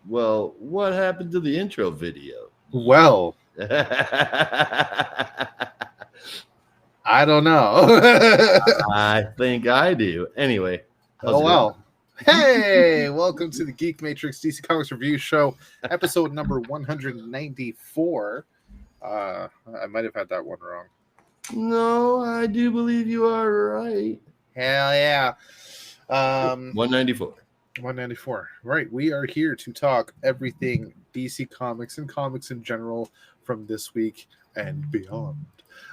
Well, what happened to the intro video? Well, I don't know. I think I do. Anyway. Oh, well. Hey, welcome to the Geek Matrix DC Comics Review Show, episode number 194. I might have had that one wrong. No, I do believe you are right. Hell yeah. 194. 194. Right. We are here to talk everything DC Comics and comics in general from this week and beyond.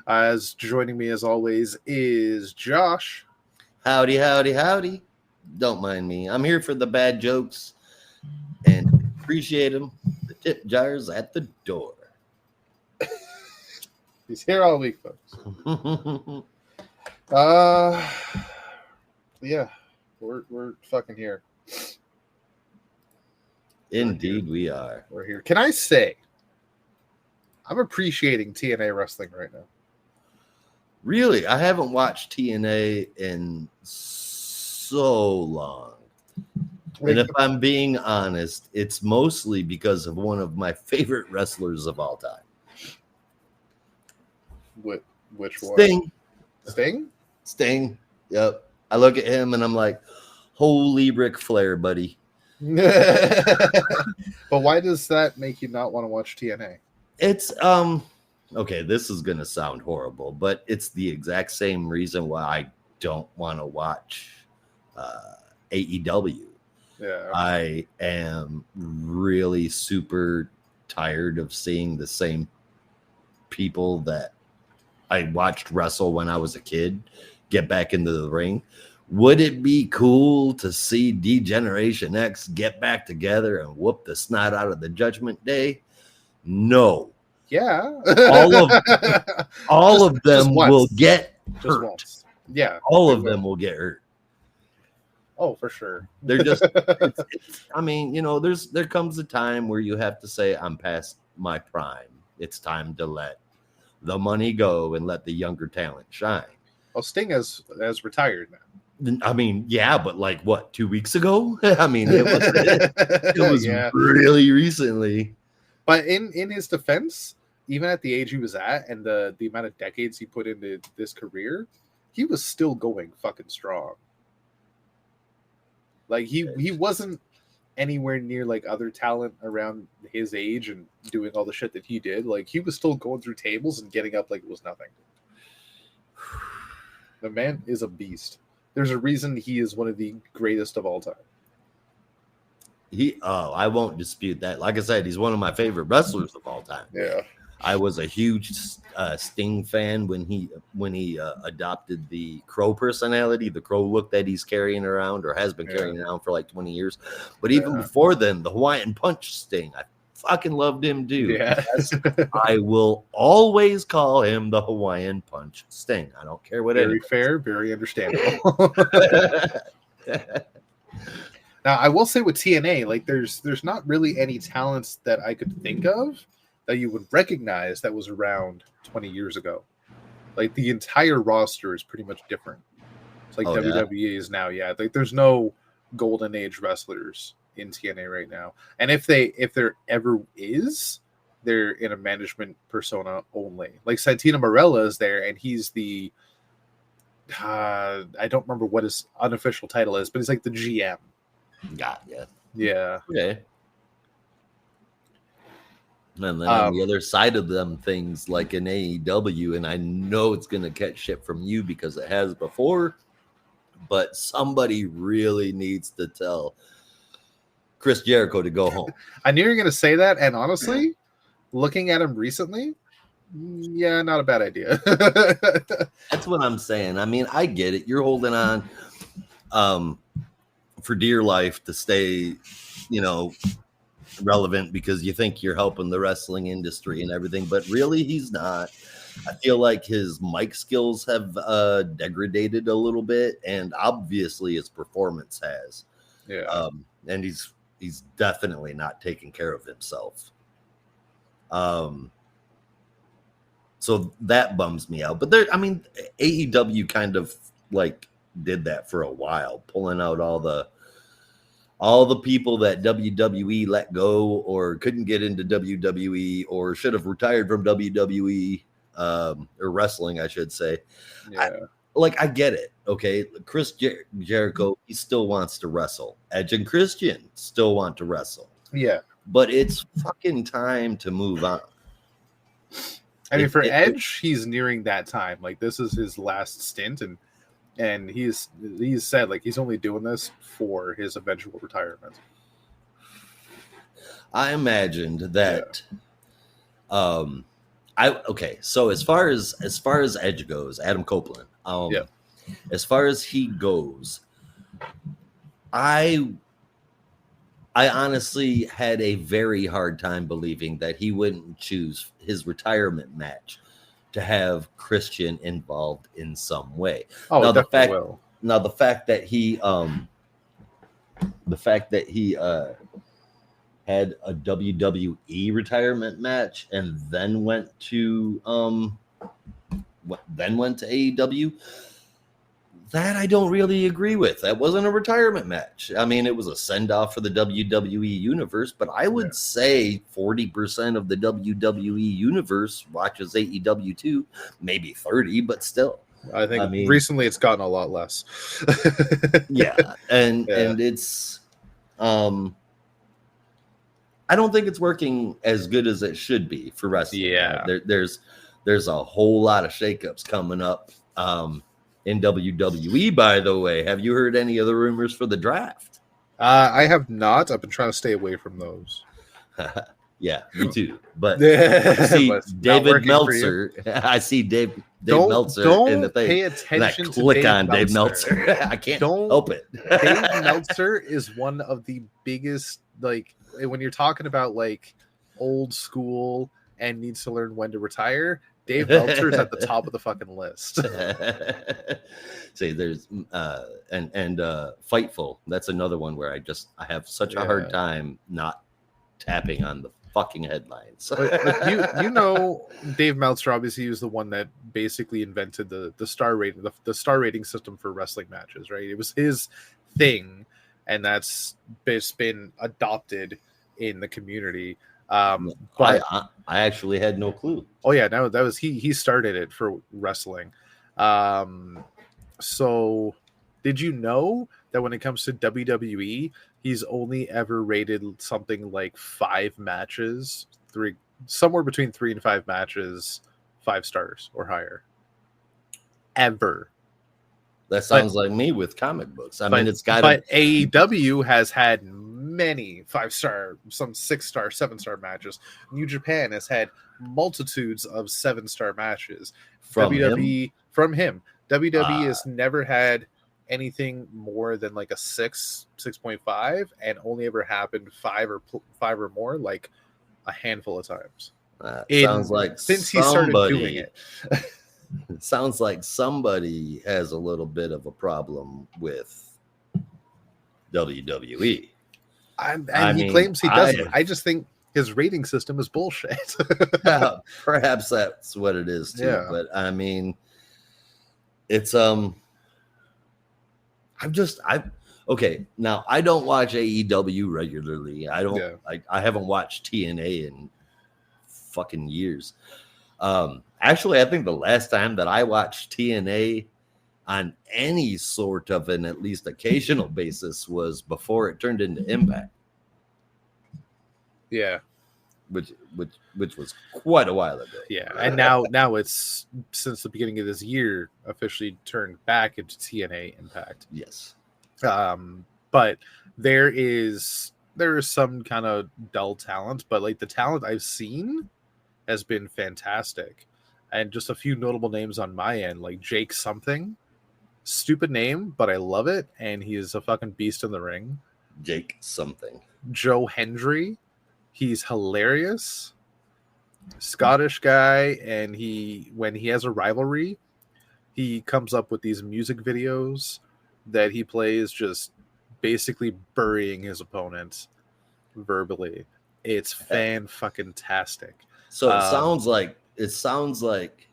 As joining me as always is Josh. Howdy, howdy, howdy. Don't mind me. I'm here for the bad jokes and appreciate them. The tip jars at the door. He's here all week, folks. Yeah, we're fucking here. Indeed, we are. We're here. Can I say, I'm appreciating TNA wrestling right now. Really? I haven't watched TNA in so long. And if I'm being honest, it's mostly because of one of my favorite wrestlers of all time. Which one? Sting. Sting? Yep. I look at him and I'm like, holy Ric Flair, buddy. But why does that make you not want to watch TNA? It's okay, this is gonna sound horrible, but it's the exact same reason why I don't want to watch AEW. Yeah. I am really super tired of seeing the same people that I watched wrestle when I was a kid get back into the ring. Would it be cool to see D-Generation X get back together and whoop the snot out of the Judgment Day? No. Yeah. all of them will get hurt. Once. Yeah. All of them will get hurt. Oh, for sure. They're just I mean, you know, there comes a time where you have to say, I'm past my prime. It's time to let the money go and let the younger talent shine. Well, Sting has retired now. I mean, yeah, but like what, 2 weeks ago? I mean, it was yeah. really recently. But in his defense, even at the age he was at and the amount of decades he put into this career, he was still going fucking strong. Like he wasn't anywhere near like other talent around his age and doing all the shit that he did. Like he was still going through tables and getting up like it was nothing. The man is a beast. There's a reason he is one of the greatest of all time. I won't dispute that. Like I said, he's one of my favorite wrestlers of all time. Yeah. I was a huge Sting fan when he adopted the Crow personality, the Crow look that he's carrying around or has been carrying around for like 20 years. But even before then, the Hawaiian Punch Sting, I fucking loved him too. Yeah. I will always call him the Hawaiian Punch Sting. I don't care what. Very fair, very understandable. Now, I will say with TNA, like there's not really any talents that I could think of that you would recognize that was around 20 years ago. Like the entire roster is pretty much different. It's like WWE is now, like there's no golden age wrestlers in TNA right now. And if there ever is, they're in a management persona only. Like Santino Marella is there, and he's the I don't remember what his unofficial title is, but he's like the GM. Yeah. Okay. And then on the other side of them things, like in AEW, and I know it's going to catch shit from you because it has before, but somebody really needs to tell Chris Jericho to go home. I knew you were going to say that, and honestly, looking at him recently, yeah, not a bad idea. That's what I'm saying. I mean, I get it. You're holding on for dear life to stay, relevant because you think you're helping the wrestling industry and everything, but really he's not. I feel like his mic skills have degraded a little bit, and obviously his performance has. Yeah. And he's definitely not taking care of himself. So that bums me out. But AEW kind of like did that for a while, pulling out all the people that WWE let go or couldn't get into WWE or should have retired from WWE or wrestling, I should say. Yeah. I get it. Okay. Chris Jericho, he still wants to wrestle. Edge and Christian still want to wrestle. Yeah. But it's fucking time to move on. I mean, for Edge, he's nearing that time. Like, this is his last stint, and he's said like he's only doing this for his eventual retirement. I imagined that. So as far as Edge goes, Adam Copeland. As far as he goes, I honestly had a very hard time believing that he wouldn't choose his retirement match to have Christian involved in some way. Oh, now, the fact that he had a WWE retirement match and then went to AEW, that I don't really agree with. That wasn't a retirement match. I mean, it was a send-off for the WWE universe, but I would say 40% of the WWE universe watches AEW too, maybe 30, but still. I mean, recently it's gotten a lot less. And it's I don't think it's working as good as it should be for wrestling. Yeah. There's a whole lot of shakeups coming up in WWE, by the way. Have you heard any of the rumors for the draft? I have not. I've been trying to stay away from those. Yeah, me too. But I see David Meltzer. I see Dave Meltzer in the thing. Pay attention to click on Dave Meltzer. I can't help it. Dave Meltzer is one of the biggest, like, when you're talking about like old school and needs to learn when to retire, Dave Meltzer's at the top of the fucking list. See, there's and Fightful. That's another one where I have such a hard time not tapping on the fucking headlines. Dave Meltzer obviously was the one that basically invented the star rating, the star rating system for wrestling matches, right? It was his thing, and that's been adopted in the community. But I actually had no clue. Oh yeah, no, that was he started it for wrestling. So did you know that when it comes to WWE, he's only ever rated something like 5 matches, somewhere between 3 and 5 matches, 5 stars or higher. Ever. That sounds like me with comic books. It's got. But AEW has had many 5-star, some 6-star, 7-star matches. New Japan has had multitudes of 7-star matches from WWE. From him, WWE has never had anything more than like a 6.5, and only ever happened 5 or more, like a handful of times. Sounds like since he started doing it. It sounds like somebody has a little bit of a problem with WWE. He claims he doesn't. I just think his rating system is bullshit. Perhaps that's what it is too. Yeah. But I mean, it's okay. Now I don't watch AEW regularly. I haven't watched TNA in fucking years. Actually, I think the last time that I watched TNA on any sort of an at least occasional basis was before it turned into Impact. Yeah, which was quite a while ago. Yeah, and now it's since the beginning of this year officially turned back into TNA Impact. Yes, but there is some kind of dull talent, but like the talent I've seen has been fantastic. And just a few notable names on my end, like Jake something. Stupid name, but I love it. And he is a fucking beast in the ring. Jake something. Joe Hendry. He's hilarious. Scottish guy, and when he has a rivalry, he comes up with these music videos that he plays, just basically burying his opponents verbally. It's fan-fucking-tastic. So it sounds like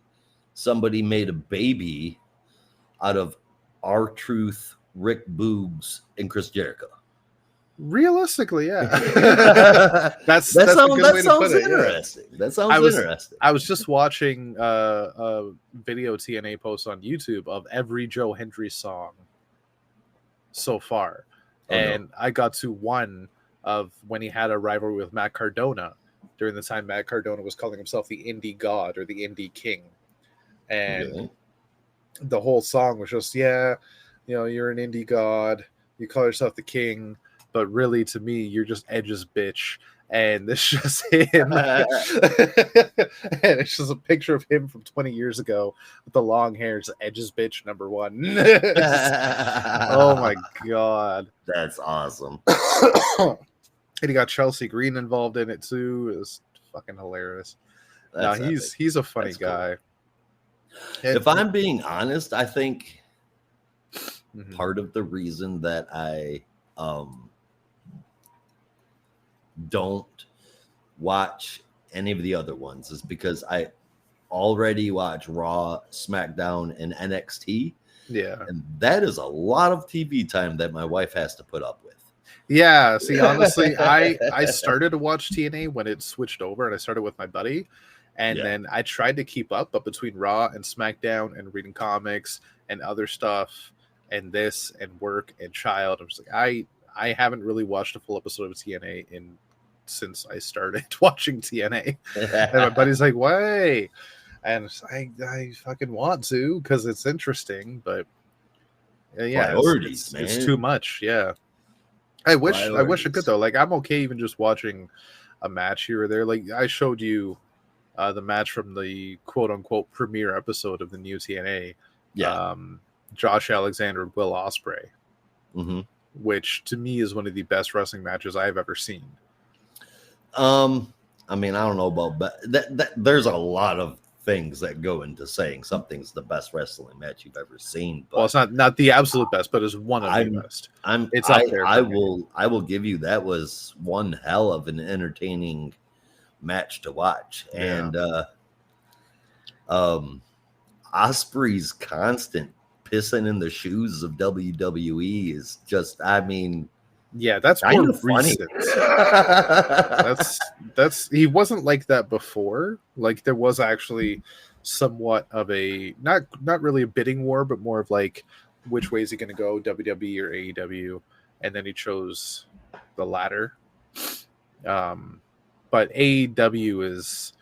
somebody made a baby out of R-Truth, Rick Boogs, and Chris Jericho. Realistically, yeah. That sounds interesting. Yeah. That sounds interesting. I was just watching a video TNA post on YouTube of every Joe Hendry song so far. I got to one of when he had a rivalry with Matt Cardona during the time Matt Cardona was calling himself the Indie God or the Indie King. And the whole song was just, you're an Indie God, you call yourself the King, but really to me, you're just Edge's bitch. And this is just him. And it's just a picture of him from 20 years ago with the long hair. It's Edge's bitch number 1. Oh my God. That's awesome. And he got Chelsea Green involved in it too. It was fucking hilarious. He's a funny guy. Cool. If I'm being honest, I think part of the reason that I don't watch any of the other ones is because I already watch Raw, SmackDown, and NXT. Yeah. And that is a lot of TV time that my wife has to put up with. Yeah. See, honestly, I started to watch TNA when it switched over, and I started with my buddy. And then I tried to keep up, but between Raw and SmackDown and reading comics and other stuff and this and work and child, I was like, I haven't really watched a full episode of TNA since I started watching TNA. And my buddy's like, why? And I fucking want to because it's interesting, but priorities, it's too much. Yeah. I wish it could though. Like I'm okay even just watching a match here or there. Like I showed you the match from the quote unquote premiere episode of the new TNA. Yeah. Josh Alexander, Will Ospreay, which to me is one of the best wrestling matches I've ever seen. I mean, I don't know about, but there's a lot of things that go into saying something's the best wrestling match you've ever seen. But well, it's not the absolute best, but it's one of the best. It's up there. I will give you that was one hell of an entertaining match to watch, and Ospreay's constant pissing in the shoes of WWE is just, I mean, yeah, that's more recent. that's he wasn't like that before. Like there was actually somewhat of a not really a bidding war, but more of like which way is he going to go, WWE or AEW, and then he chose the latter. But AEW is,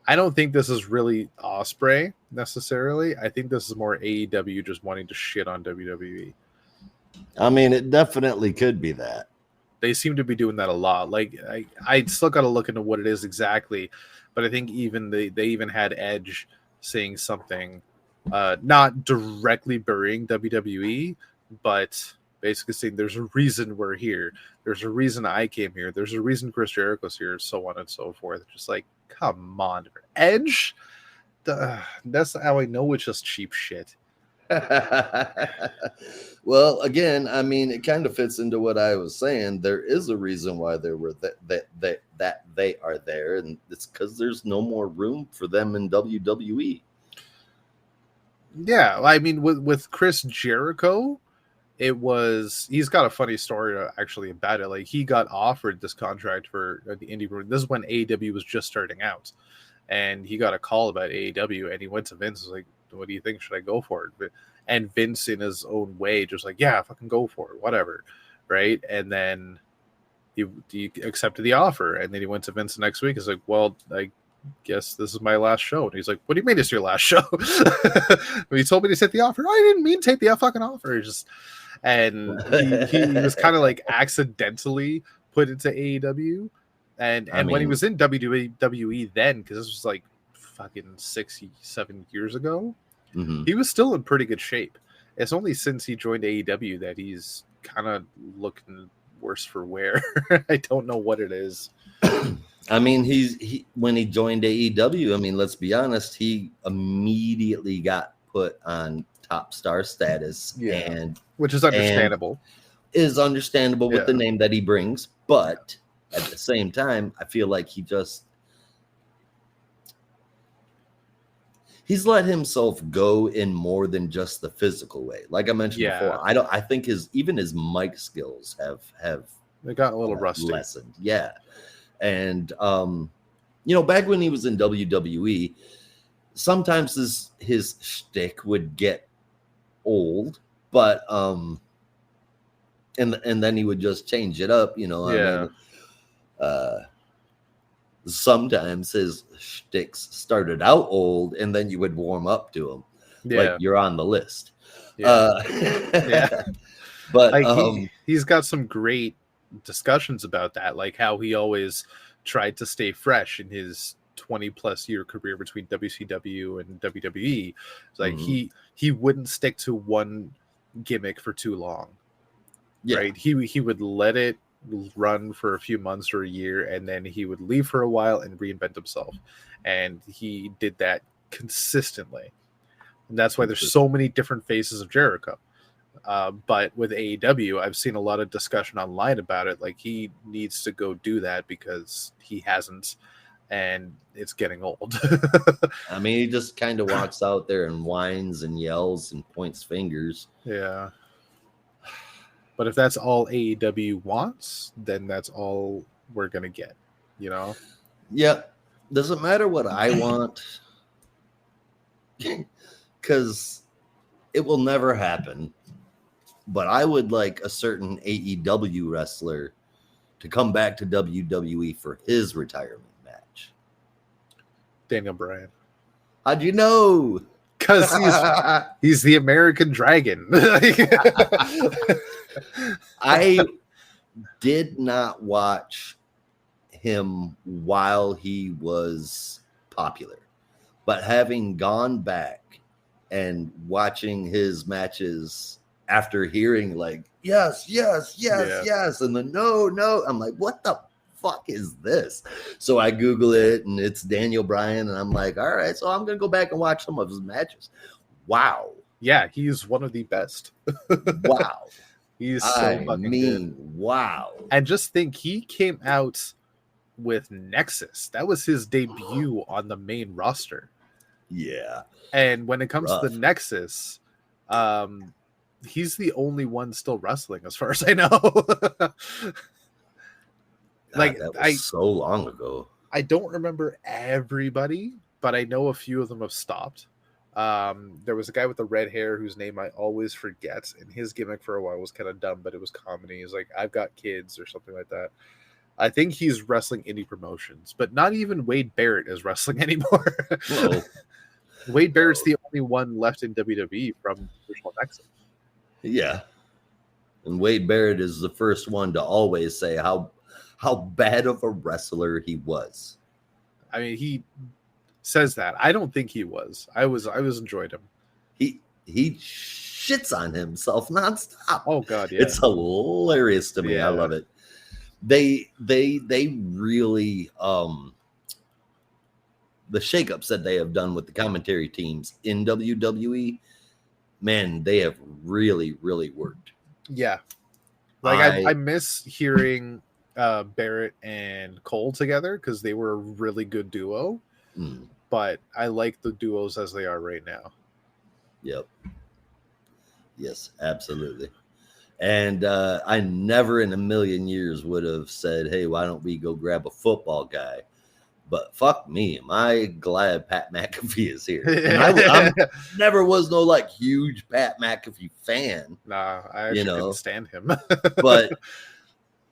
I don't think this is really Ospreay necessarily. I think this is more AEW just wanting to shit on WWE. I mean, it definitely could be that. They seem to be doing that a lot. Like I still got to look into what it is exactly, but I think even they even had Edge saying something, not directly burying WWE, but basically saying there's a reason we're here. There's a reason I came here. There's a reason Chris Jericho's here, so on and so forth. Just like, come on, Edge. That's how I know it's just cheap shit. Well, again, I mean, it kind of fits into what I was saying. There is a reason why they were that they are there, and it's because there's no more room for them in WWE. Yeah, I mean, with Chris Jericho, he's got a funny story actually about it. Like he got offered this contract for the indie group. This is when AEW was just starting out, and he got a call about AEW, and he went to Vince. Was like, "What do you think? Should I go for it?" And Vince, in his own way, just like, "Yeah, fucking go for it, whatever." Right? And then he accepted the offer, and then he went to Vince the next week. He's like, "Well, I guess this is my last show." And he's like, "What do you mean it's your last show?" He told me to take the offer. I didn't mean to take the fucking offer. And he was kind of like accidentally put into AEW, and when he was in WWE then, because this was like fucking 6-7 years ago, he was still in pretty good shape. It's only since he joined AEW that he's kind of looking worse for wear. I don't know what it is. I mean, he when he joined AEW, I mean, let's be honest, he immediately got put on top star status, Yeah, and which is and understandable. is understandable with the Yeah, name that he brings, but at the same time, I feel like he's let himself go in more than just the physical way. Like I mentioned yeah, before, I think his mic skills have they got a little rusty. lessened. Yeah. And back when he was in WWE, sometimes his shtick would get old, but and then he would just change it up, I Yeah, mean, sometimes his shticks started out old and then you would warm up to him. Like yeah, you're on the list. yeah, Uh yeah. but Like he's got some great discussions about that, like how he always tried to stay fresh in his 20 plus year career between WCW and WWE. It's like mhm. he wouldn't stick to one gimmick for too long, Yeah, right? He would let it run for a few months or a year, and then he would leave for a while and reinvent himself. And he did that consistently. And that's why there's so many different faces of Jericho. But with AEW, I've seen a lot of discussion online about it. Like he needs to go do that because he hasn't, and it's getting old. I mean, he just kind of walks out there and whines and yells and points fingers. Yeah. But if that's all AEW wants, then that's all we're gonna get. You know? Yeah, doesn't matter what I want, because it will never happen. But I would like a certain AEW wrestler to come back to WWE for his retirement match. Daniel Bryan. How'd you know? Because he's the American Dragon. I did not watch him while he was popular, but having gone back and watching his matches after hearing like yes, yes, yes, Yeah. yes, and the no, I'm like, what the fuck is this? So I Google it and it's Daniel Bryan, and I'm like, all right, so I'm gonna go back and watch some of his matches. Wow. Yeah, he's one of the best. Wow. He's so I fucking mean, good. wow. And just think, he came out with Nexus. That was his debut on the main roster. Yeah. And when it comes to Rough. the Nexus, he's the only one still wrestling, as far as I know. Like, God, that was so long ago. I don't remember everybody, but I know a few of them have stopped. There was a guy with the red hair whose name I always forget, and his gimmick for a while was kind of dumb, but it was comedy. He's like, I've got kids or something like that. I think he's wrestling indie promotions, but not even Wade Barrett is wrestling anymore. Whoa. Wade Barrett's the only one left in WWE from original Nexus. Yeah. And Wade Barrett is the first one to always say how bad of a wrestler he was. I mean, he says that. I don't think he was. I was enjoyed him. He shits on himself nonstop. Oh God, yeah. It's hilarious to me. Yeah. I love it. They really the shakeups that they have done with the commentary teams in WWE, man, they have really, really worked. Yeah. Like I miss hearing Barrett and Cole together because they were a really good duo. But I like the duos as they are right now. Yep. Yes, absolutely. And I never in a million years would have said, hey, why don't we go grab a football guy? But fuck me, am I glad Pat McAfee is here. And I never was no like huge Pat McAfee fan. Nah, I actually couldn't stand him. But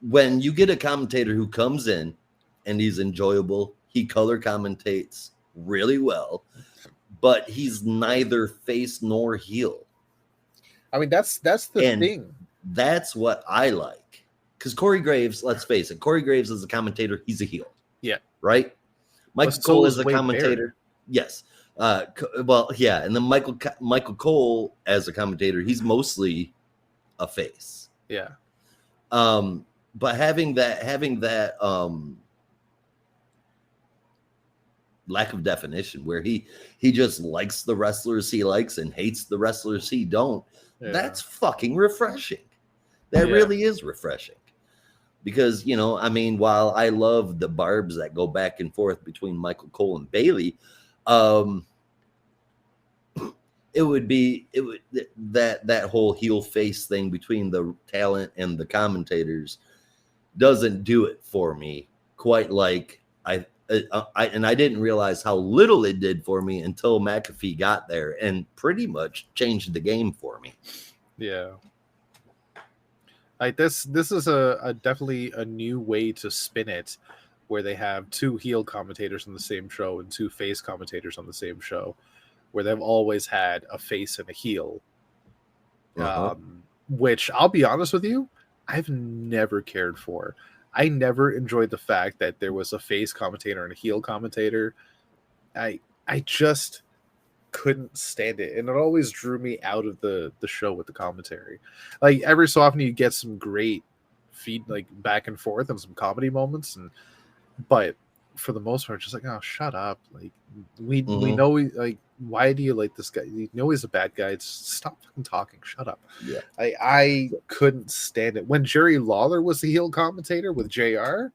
when you get a commentator who comes in and he's enjoyable, he color commentates really well, but he's neither face nor heel. I mean, that's the thing. That's what I like. Because Corey Graves, let's face it, Corey Graves is a commentator. He's a heel. Yeah. Right? Michael Cole is a commentator. Barrett. Yes. Well, yeah. And then Michael Cole as a commentator, he's mostly a face. Yeah. But having that lack of definition, where he just likes the wrestlers he likes and hates the wrestlers he don't. Yeah. That's fucking refreshing. That really is refreshing. Because, you know, I mean, while I love the barbs that go back and forth between Michael Cole and Bayley, that whole heel face thing between the talent and the commentators doesn't do it for me quite like I didn't realize how little it did for me until McAfee got there and pretty much changed the game for me. Yeah. Like this is a definitely a new way to spin it, where they have two heel commentators on the same show and two face commentators on the same show, where they've always had a face and a heel. Which I'll be honest with you, I've never cared for. I never enjoyed the fact that there was a face commentator and a heel commentator. I just couldn't stand it, and it always drew me out of the show with the commentary. Like every so often you get some great feed, like back and forth, and some comedy moments, but for the most part, just like, oh, shut up! Like we know, like, why do you like this guy? You know he's a bad guy. Stop fucking talking. Shut up. Yeah, I couldn't stand it when Jerry Lawler was the heel commentator with JR.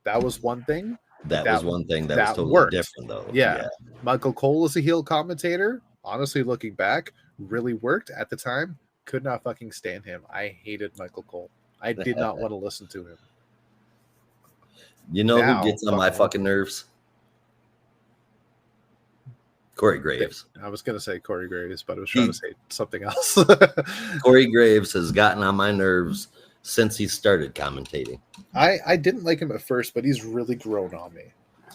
That was one thing. That was one thing that was totally worked. different, though. Yeah. Michael Cole as a heel commentator, honestly, looking back, really worked at the time. Could not fucking stand him. I hated Michael Cole. I did not want to listen to him. You know who gets on my fucking nerves? Corey Graves. I was going to say Corey Graves, but I was trying to say something else. Corey Graves has gotten on my nerves since he started commentating. I didn't like him at first, but he's really grown on me.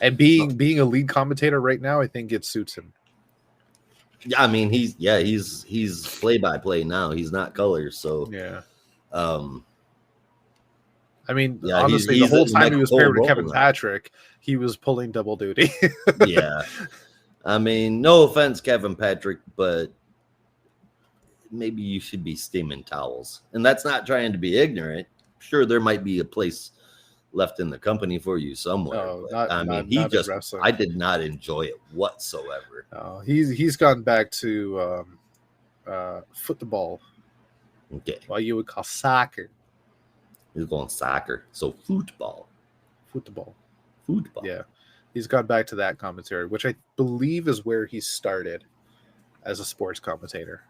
And being a lead commentator right now, I think it suits him. I mean, he's play-by-play now. He's not color, so yeah. I mean, yeah, honestly, the whole time he was paired with Kevin Patrick, he was pulling double duty. Yeah. I mean, no offense, Kevin Patrick, but maybe you should be steaming towels. And that's not trying to be ignorant. Sure, there might be a place left in the company for you somewhere. I did not enjoy it whatsoever. He's gone back to football. Okay. What you would call soccer. He's going soccer. So football. Yeah. He's gone back to that commentary, which I believe is where he started as a sports commentator.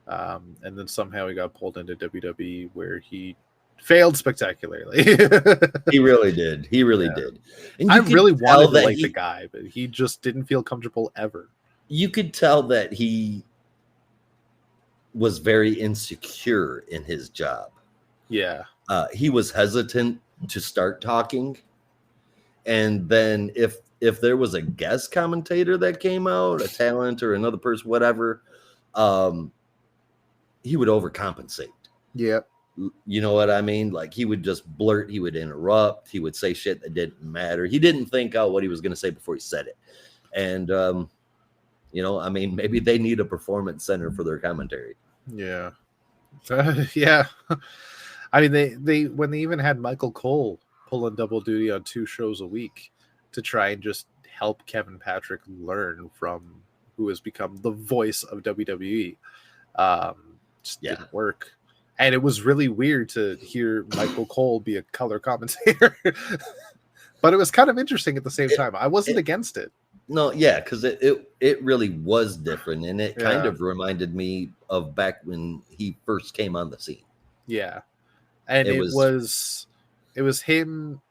And then somehow he got pulled into WWE, where he failed spectacularly. He really did. did. And I really wanted to like the guy, but he just didn't feel comfortable ever. You could tell that he was very insecure in his job. Yeah. He was hesitant to start talking. And then if there was a guest commentator that came out, a talent or another person, whatever, he would overcompensate. Yeah. You know what I mean? Like he would just blurt, he would interrupt, he would say shit that didn't matter. He didn't think out what he was going to say before he said it. And, you know, I mean, maybe they need a performance center for their commentary. Yeah. Yeah. I mean, they when they even had Michael Cole pulling double duty on 2 shows a week to try and just help Kevin Patrick learn from who has become the voice of WWE. Just didn't work. And it was really weird to hear Michael Cole be a color commentator. But it was kind of interesting at the same time. I wasn't against it. No, yeah, because it really was different. And it kind of reminded me of back when he first came on the scene. Yeah. And it was him,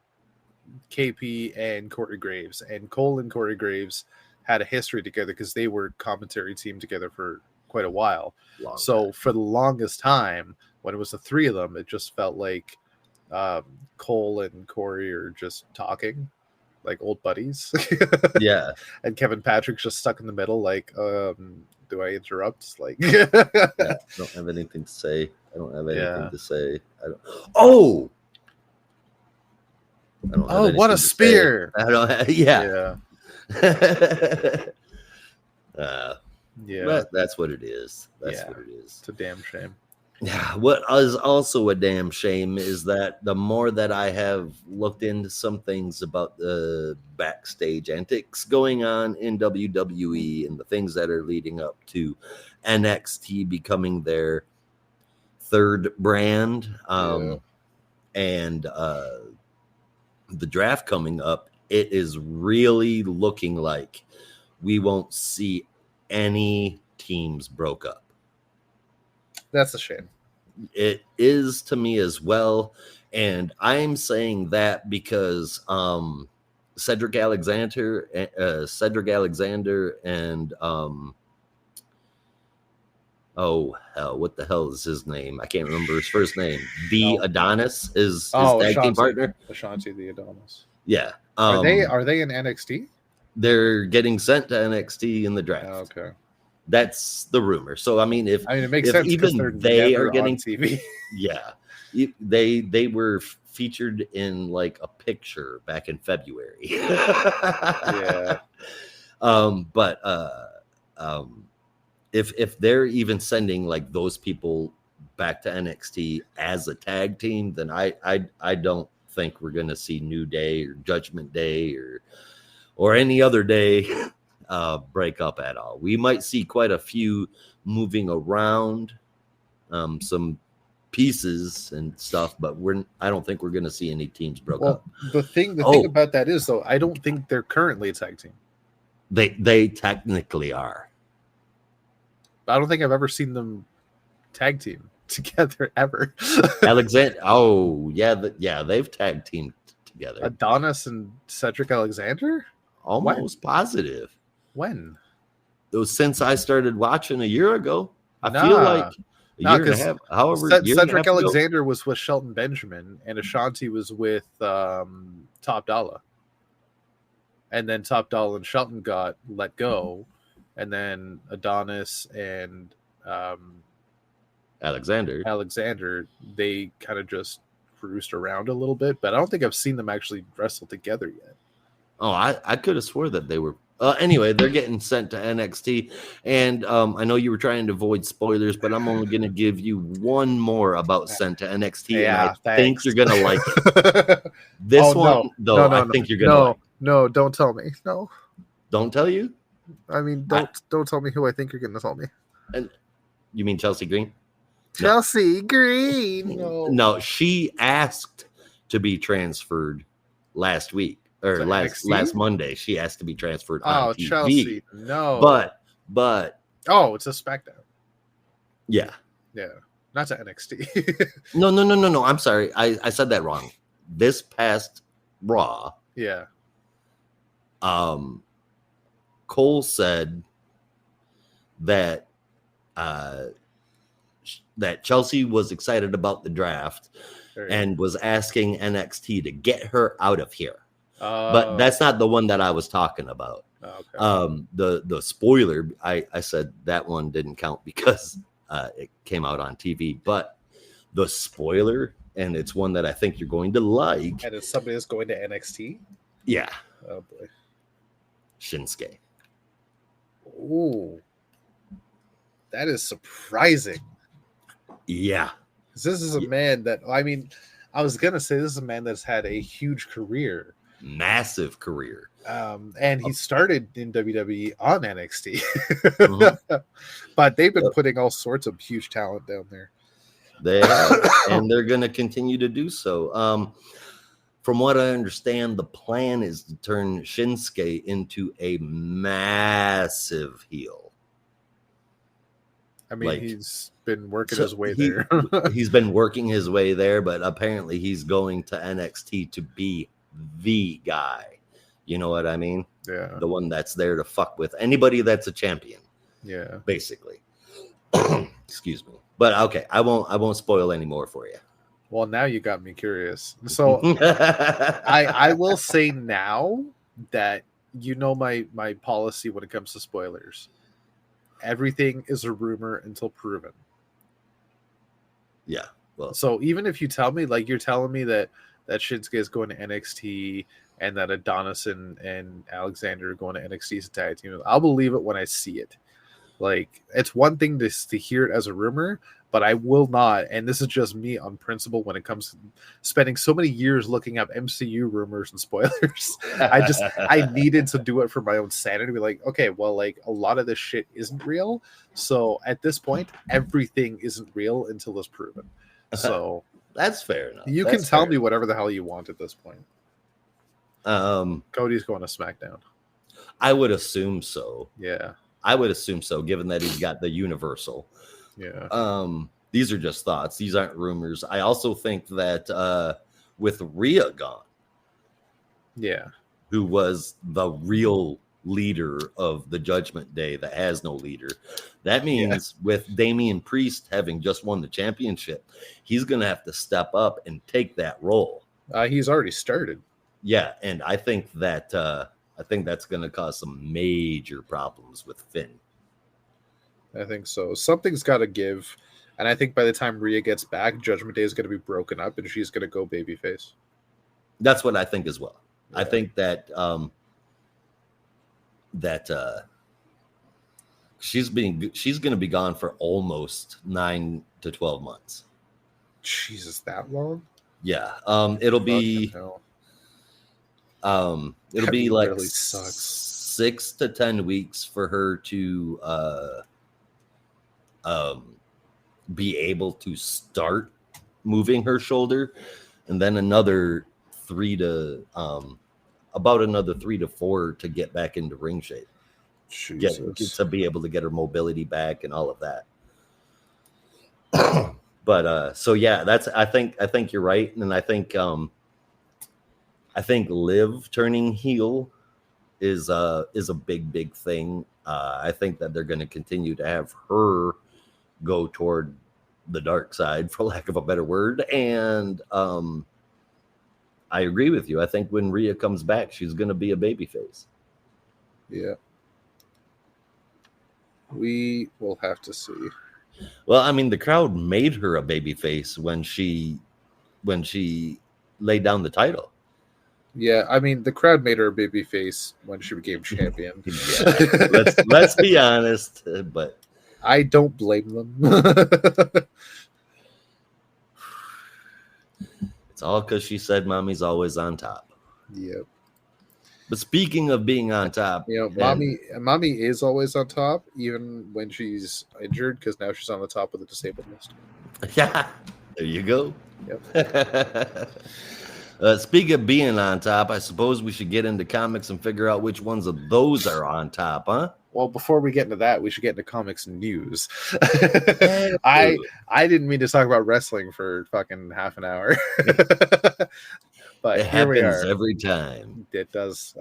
KP, and Corey Graves. And Cole and Corey Graves had a history together because they were commentary team together for quite a while. For the longest time, when it was the 3 of them, it just felt like Cole and Corey are just talking like old buddies. Yeah. And Kevin Patrick's just stuck in the middle, like, do I interrupt? Like, yeah, I don't have anything to say. I don't have anything to say. Oh, what a spear! Yeah. Yeah. But that's what it is. That's what it is. It's a damn shame. Yeah, what is also a damn shame is that the more that I have looked into some things about the backstage antics going on in WWE and the things that are leading up to NXT becoming their third brand, Yeah. and the draft coming up, it is really looking like we won't see any teams broke up. That's a shame. It is to me as well, and I'm saying that because Cedric Alexander, and oh hell, what the hell is his name? I can't remember his first name. The No. Adonis is his Oh, tag team Ashanti. partner. Ashanti the Adonis. Yeah, Are they in NXT? they're getting sent to NXT in the draft. Oh, okay. That's the rumor. So I mean, if It makes if sense because even they're they never are getting on TV. yeah, they were featured in like a picture back in February. Yeah. But if they're even sending like those people back to NXT as a tag team, then I don't think we're gonna see New Day or Judgment Day or any other day break up at all. We might see quite a few moving around, some pieces and stuff, but I don't think we're going to see any teams broke up. The thing about that is though, I don't think they're currently a tag team. They technically are. I don't think I've ever seen them tag team together ever. Alexander. Oh yeah, they've tag teamed together. Adonis and Cedric Alexander. Almost positive. When? It was since I started watching a year ago. I feel like a year and a half. However, Cedric Alexander was with Shelton Benjamin, and Ashanti was with Top Dollar. And then Top Dollar and Shelton got let go, and then Adonis and Alexander, they kind of just cruised around a little bit, but I don't think I've seen them actually wrestle together yet. Oh, I could have swore that they were. Anyway, they're getting sent to NXT, and I know you were trying to avoid spoilers, but I'm only going to give you one more about sent to NXT, and I think you're going to like it. This one, I think you're going to like. No, don't tell me. No. Don't tell you? I mean, don't tell me who I think you're going to tell me. And you mean Chelsea Green? Chelsea Green. No, she asked to be transferred last week. Or last Monday, she asked to be transferred on TV. Chelsea, no. But it's a SmackDown. Yeah, not to NXT. No. I'm sorry, I said that wrong. This past Raw, Cole said that that Chelsea was excited about the draft and was asking NXT to get her out of here. But that's not the one that I was talking about. Okay. The spoiler, I said that one didn't count because it came out on TV. But the spoiler, and it's one that I think you're going to like. And it's somebody that's going to NXT? Yeah. Oh, boy. Shinsuke. Ooh. That is surprising. Yeah. This is a man that, I was going to say this is a man that's had a huge career. Massive career. And he started in WWE on NXT. Mm-hmm. But they've been putting all sorts of huge talent down there. They have, and they're going to continue to do so. From what I understand, the plan is to turn Shinsuke into a massive heel. He's been working his way there. He's been working his way there, but apparently he's going to NXT to be the guy. You know what I mean? Yeah. The one that's there to fuck with anybody that's a champion. Yeah. Basically. Excuse me. But okay, I won't spoil any more for you. Well, now you got me curious. So I will say now that my policy when it comes to spoilers. Everything is a rumor until proven. Yeah. Well, so even if you tell me, like you're telling me that Shinsuke is going to NXT and that Adonis and Alexander are going to NXT as a tag team, I'll believe it when I see it. Like, it's one thing to hear it as a rumor, but I will not, and this is just me on principle when it comes to spending so many years looking up MCU rumors and spoilers. I needed to do it for my own sanity. Be like, okay, well, like a lot of this shit isn't real. So at this point, everything isn't real until it's proven. So that's fair enough. You can tell me whatever the hell you want at this point. Cody's going to SmackDown. I would assume so. Yeah. I would assume so, given that he's got the Universal. Yeah. These are just thoughts. These aren't rumors. I also think that with Rhea gone, yeah, who was the real leader of the Judgment Day that has no leader, that means with Damian Priest having just won the championship, he's going to have to step up and take that role. He's already started. Yeah, and I think that that's going to cause some major problems with Finn. I think so. Something's got to give. And I think by the time Rhea gets back, Judgment Day is going to be broken up and she's going to go babyface. That's what I think as well. Yeah. I think that she's going to be gone for almost 9 to 12 months. Jesus, that long? Yeah. It'll be like really 6 to 10 weeks for her to be able to start moving her shoulder, and then another 3 to 4 to get back into ring shape. Get to be able to get her mobility back and all of that. But so yeah, I think you're right, and I think Liv turning heel is a big thing. I think that they're going to continue to have her go toward the dark side, for lack of a better word. And I agree with you. I think when Rhea comes back, she's going to be a babyface. Yeah. We will have to see. Well, I mean, the crowd made her a babyface when she laid down the title. Yeah, I mean, the crowd made her a babyface when she became champion. Yeah, let's be honest, but I don't blame them. It's all because she said mommy's always on top. Yep. But speaking of being on top, mommy is always on top, even when she's injured, because now she's on the top of the disabled list. Yeah, there you go. Yep. Speaking of being on top, I suppose we should get into comics and figure out which ones of those are on top, huh? Well, before we get into that, we should get into comics news. I didn't mean to talk about wrestling for fucking half an hour. But it happens every time. It does.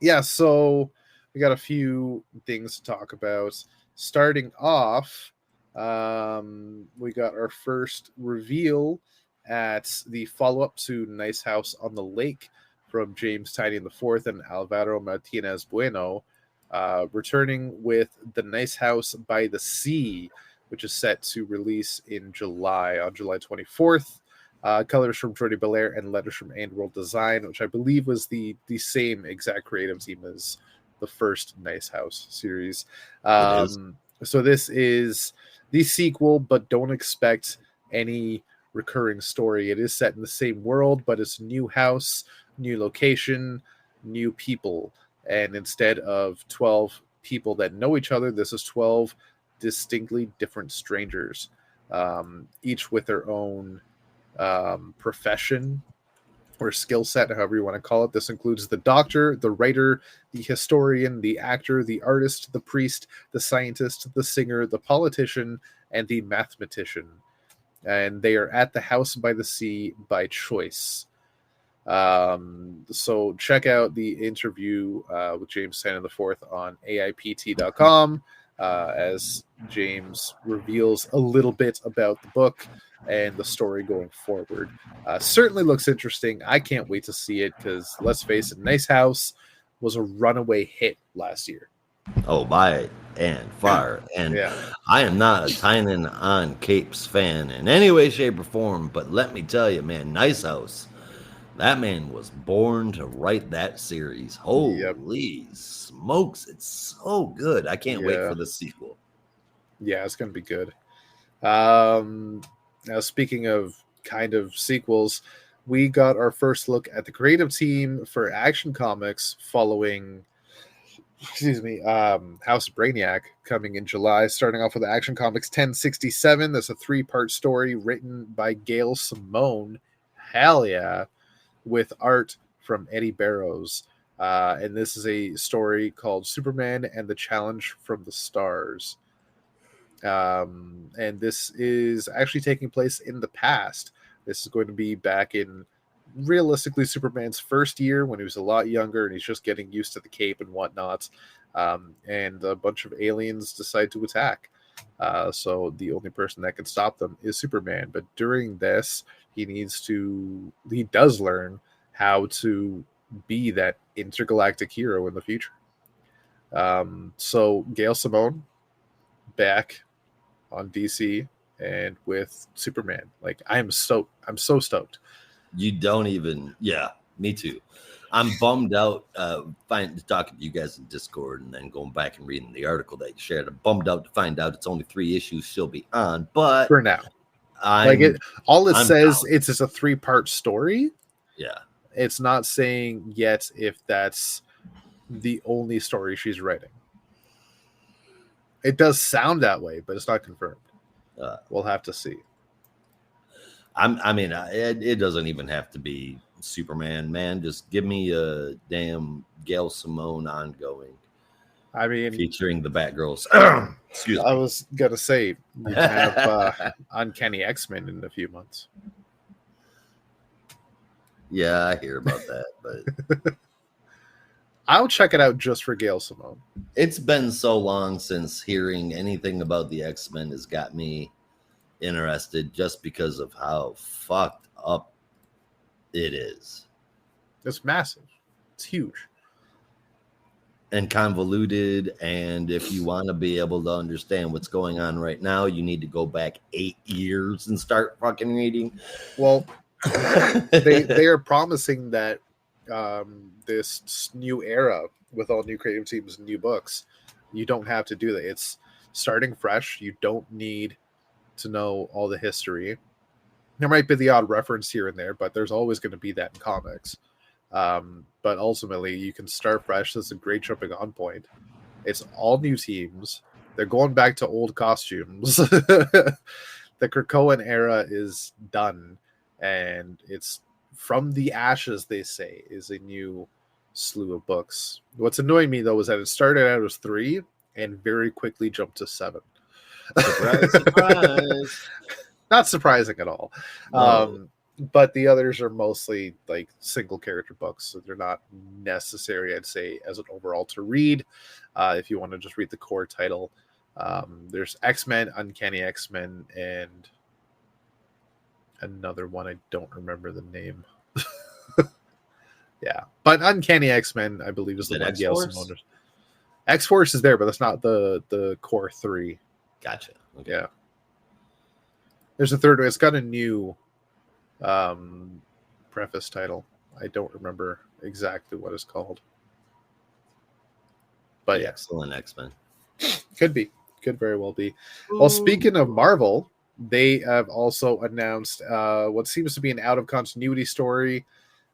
Yeah, so we got a few things to talk about. Starting off, we got our first reveal at the follow-up to Nice House on the Lake from James Tynion IV and Alvaro Martinez Bueno, returning with The Nice House by the Sea, which is set to release on July 24th. Colors from Jordi Belair and letters from World Design, which I believe was the same exact creative team as the first Nice House series. So this is the sequel, but don't expect any recurring story. It is set in the same world, but it's a new house, new location, new people. And instead of 12 people that know each other, this is 12 distinctly different strangers, each with their own profession or skill set, however you want to call it. This includes the doctor, the writer, the historian, the actor, the artist, the priest, the scientist, the singer, the politician, and the mathematician. And they are at the house by the sea by choice. So check out the interview with James Tynion IV on AIPT.com as James reveals a little bit about the book and the story going forward. Certainly looks interesting. I can't wait to see it because, let's face it, Nice House was a runaway hit last year. Oh, by and far. And I am not a Tynion on Capes fan in any way, shape, or form, but let me tell you, man, Nice House That man was born to write that series. Yep. Holy smokes, it's so good. I can't wait Yeah. for the sequel. Yeah, it's going to be good. Now, speaking of kind of sequels, we got our first look at the creative team for Action Comics following, House of Brainiac coming in July. Starting off with Action Comics 1067. That's a 3-part story written by Gail Simone. Hell yeah. With art from Eddie Barrows. And this is a story called Superman and the Challenge from the Stars. And this is actually taking place in the past. This is going to be back in realistically Superman's first year when he was a lot younger and he's just getting used to the cape and whatnot. And a bunch of aliens decide to attack. So the only person that can stop them is Superman. But during this, he does learn how to be that intergalactic hero in the future. So Gail Simone back on DC and with Superman. Like, I'm stoked. I'm so stoked. You don't even, yeah, me too. I'm bummed out talking to you guys in Discord and then going back and reading the article that you shared. I'm bummed out to find out it's only 3 issues she'll be on, but For now. I'm says down. it's just a 3-part story. Yeah. It's not saying yet if that's the only story she's writing. It does sound that way, but it's not confirmed. We'll have to see. It doesn't even have to be Superman, man. Just give me a damn Gail Simone ongoing. I mean, featuring the Batgirls. Excuse me. I was gonna say you have Uncanny X-Men in a few months. Yeah, I hear about that, but I'll check it out just for Gail Simone. It's been so long since hearing anything about the X-Men has got me interested just because of how fucked up it is. It's massive. It's huge. And convoluted, and if you want to be able to understand what's going on right now, you need to go back 8 years and start fucking reading. Well, they are promising that this new era with all new creative teams and new books, you don't have to do that. It's starting fresh. You don't need to know all the history. There might be the odd reference here and there, but there's always going to be that in comics. But ultimately, you can start fresh. That's a great jumping on point. It's all new teams. They're going back to old costumes. The Krakoan era is done, and it's from the ashes, they say, is a new slew of books. What's annoying me, though, is that it started out as 3 and very quickly jumped to 7. Surprise, surprise. Not surprising at all. No. But the others are mostly like single character books, so they're not necessary, I'd say, as an overall to read. If you want to just read the core title, there's X-Men, Uncanny X-Men, and another one I don't remember the name. Yeah, but Uncanny X-Men, I believe, is the one Gail Simone. X-Force is there, but that's not the core 3. Gotcha. Okay. Yeah. There's a third one. It's got a new preface title. I don't remember exactly what it's called. But yeah. Excellent X-Men. Could very well be. Well, speaking of Marvel, they have also announced what seems to be an out of continuity story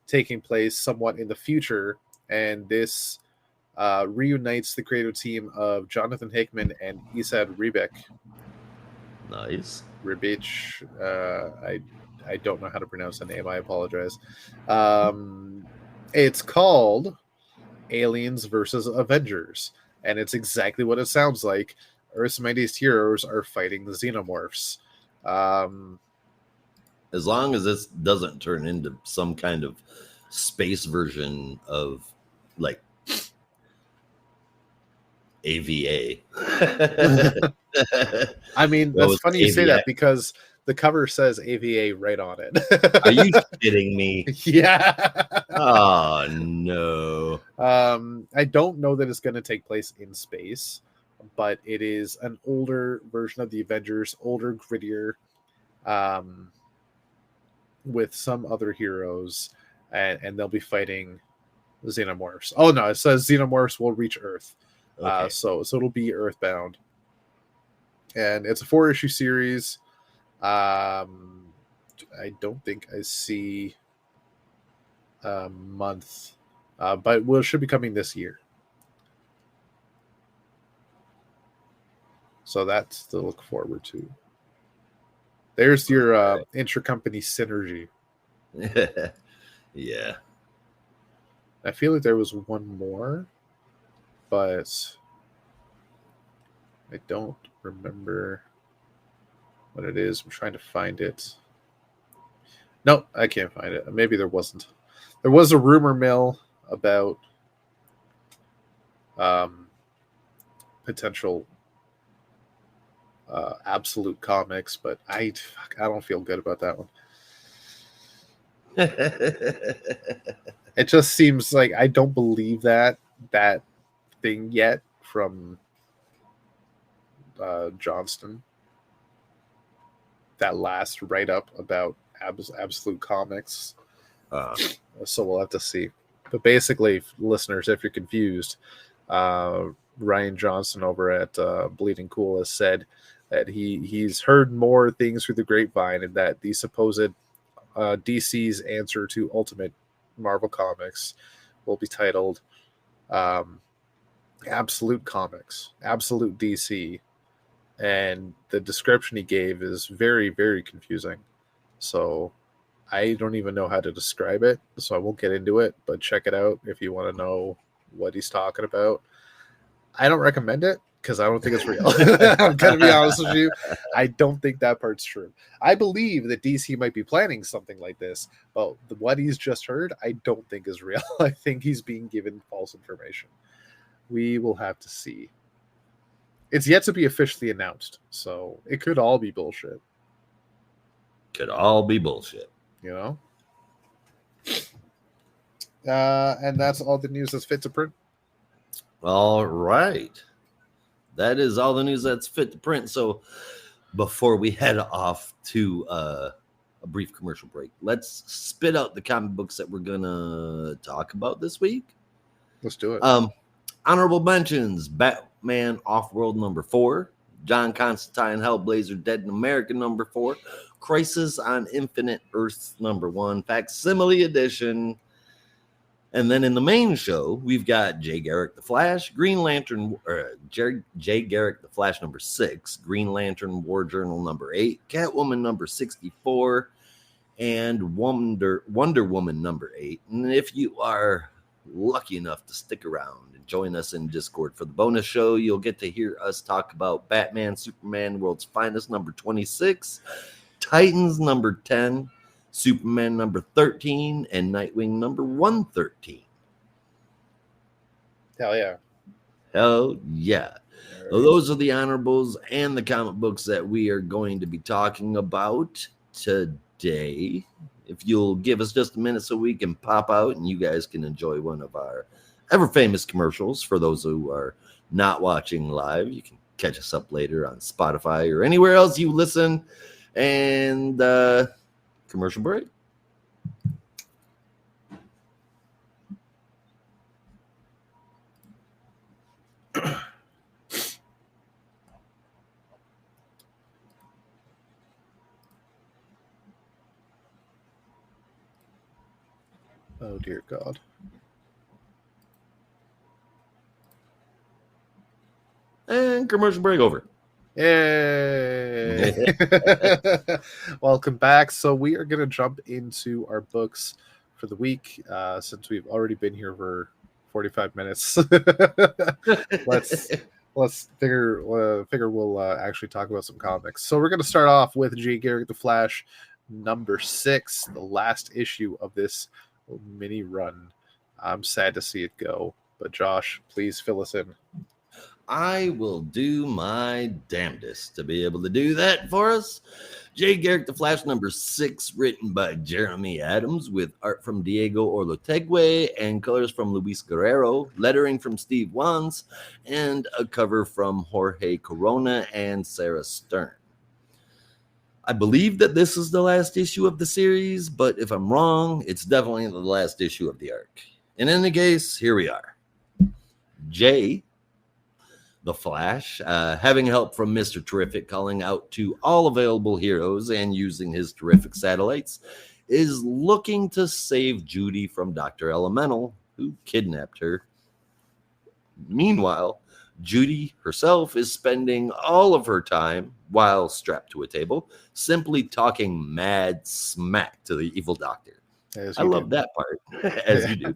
taking place somewhat in the future, and this reunites the creative team of Jonathan Hickman and Esad Ribic. Nice. Ribic. I don't know how to pronounce the name. I apologize. It's called Aliens versus Avengers, and it's exactly what it sounds like. Earth's mightiest heroes are fighting the xenomorphs. As long as this doesn't turn into some kind of space version of like AVA. I mean, that's funny you say that because the cover says AVA right on it. Are you kidding me? Yeah. Oh no. I don't know that it's going to take place in space, but it is an older version of the Avengers, older, grittier, with some other heroes. and they'll be fighting xenomorphs. Oh no, it says xenomorphs will reach Earth. Okay. So it'll be Earthbound, and it's a 4-issue series. I don't think I see a month, but it should be coming this year. So that's to look forward to. There's your intercompany synergy. Yeah. I feel like there was one more, but I don't remember what it is. I'm trying to find it. No, I can't find it. Maybe there wasn't. There was a rumor mill about potential Absolute Comics, but I don't feel good about that one. It just seems like I don't believe that thing yet from Johnston. That last write up about Absolute Comics. So we'll have to see. But basically, listeners, if you're confused, Ryan Johnson over at Bleeding Cool has said that he's heard more things through the grapevine, and that the supposed DC's answer to Ultimate Marvel Comics will be titled Absolute Comics, Absolute DC. And the description he gave is very, very confusing. So I don't even know how to describe it, so I won't get into it, but check it out if you want to know what he's talking about. I don't recommend it because I don't think it's real. I'm going to be honest with you. I don't think that part's true. I believe that DC might be planning something like this, but what he's just heard, I don't think is real. I think he's being given false information. We will have to see. It's yet to be officially announced, so it could all be bullshit. Could all be bullshit. You know? And that's all the news that's fit to print. All right. That is all the news that's fit to print. So before we head off to a brief commercial break, let's spit out the comic books that we're going to talk about this week. Let's do it. Honorable mentions: Batman Off-World #4, John Constantine Hellblazer Dead in America #4, Crisis on Infinite Earths #1, Facsimile Edition. And then in the main show, we've got Jay Garrick the Flash, Green Lantern, Jay Garrick the Flash #6, Green Lantern War Journal #8, Catwoman #64, and Wonder Woman #8. And if you are lucky enough to stick around and join us in Discord for the bonus show, you'll get to hear us talk about Batman, Superman, World's Finest #26, Titans #10, Superman #13, and Nightwing #113. Hell yeah. Hell yeah. Well, those are the honorables and the comic books that we are going to be talking about today. If you'll give us just a minute so we can pop out and you guys can enjoy one of our ever famous commercials. For those who are not watching live, you can catch us up later on Spotify or anywhere else you listen. And commercial break. Oh dear God. And commercial break over. Yay! Welcome back. So we are going to jump into our books for the week, since we've already been here for 45 minutes. let's figure we'll actually talk about some comics. So we're going to start off with Jay Garrick the Flash #6, the last issue of this mini run. I'm sad to see it go, but Josh, please fill us in. I will do my damnedest to be able to do that for us. Jay Garrick the Flash #6, written by Jeremy Adams, with art from Diego Orlotegue and colors from Luis Guerrero, lettering from Steve Wands, and a cover from Jorge Corona and Sarah Stern. I believe that this is the last issue of the series, but if I'm wrong, it's definitely the last issue of the arc. In any case, here we are. Jay, the Flash, having help from Mr. Terrific, calling out to all available heroes and using his terrific satellites, is looking to save Judy from Dr. Elemental, who kidnapped her. Meanwhile, Judy herself is spending all of her time, while strapped to a table, simply talking mad smack to the evil doctor. I love that part, as you do.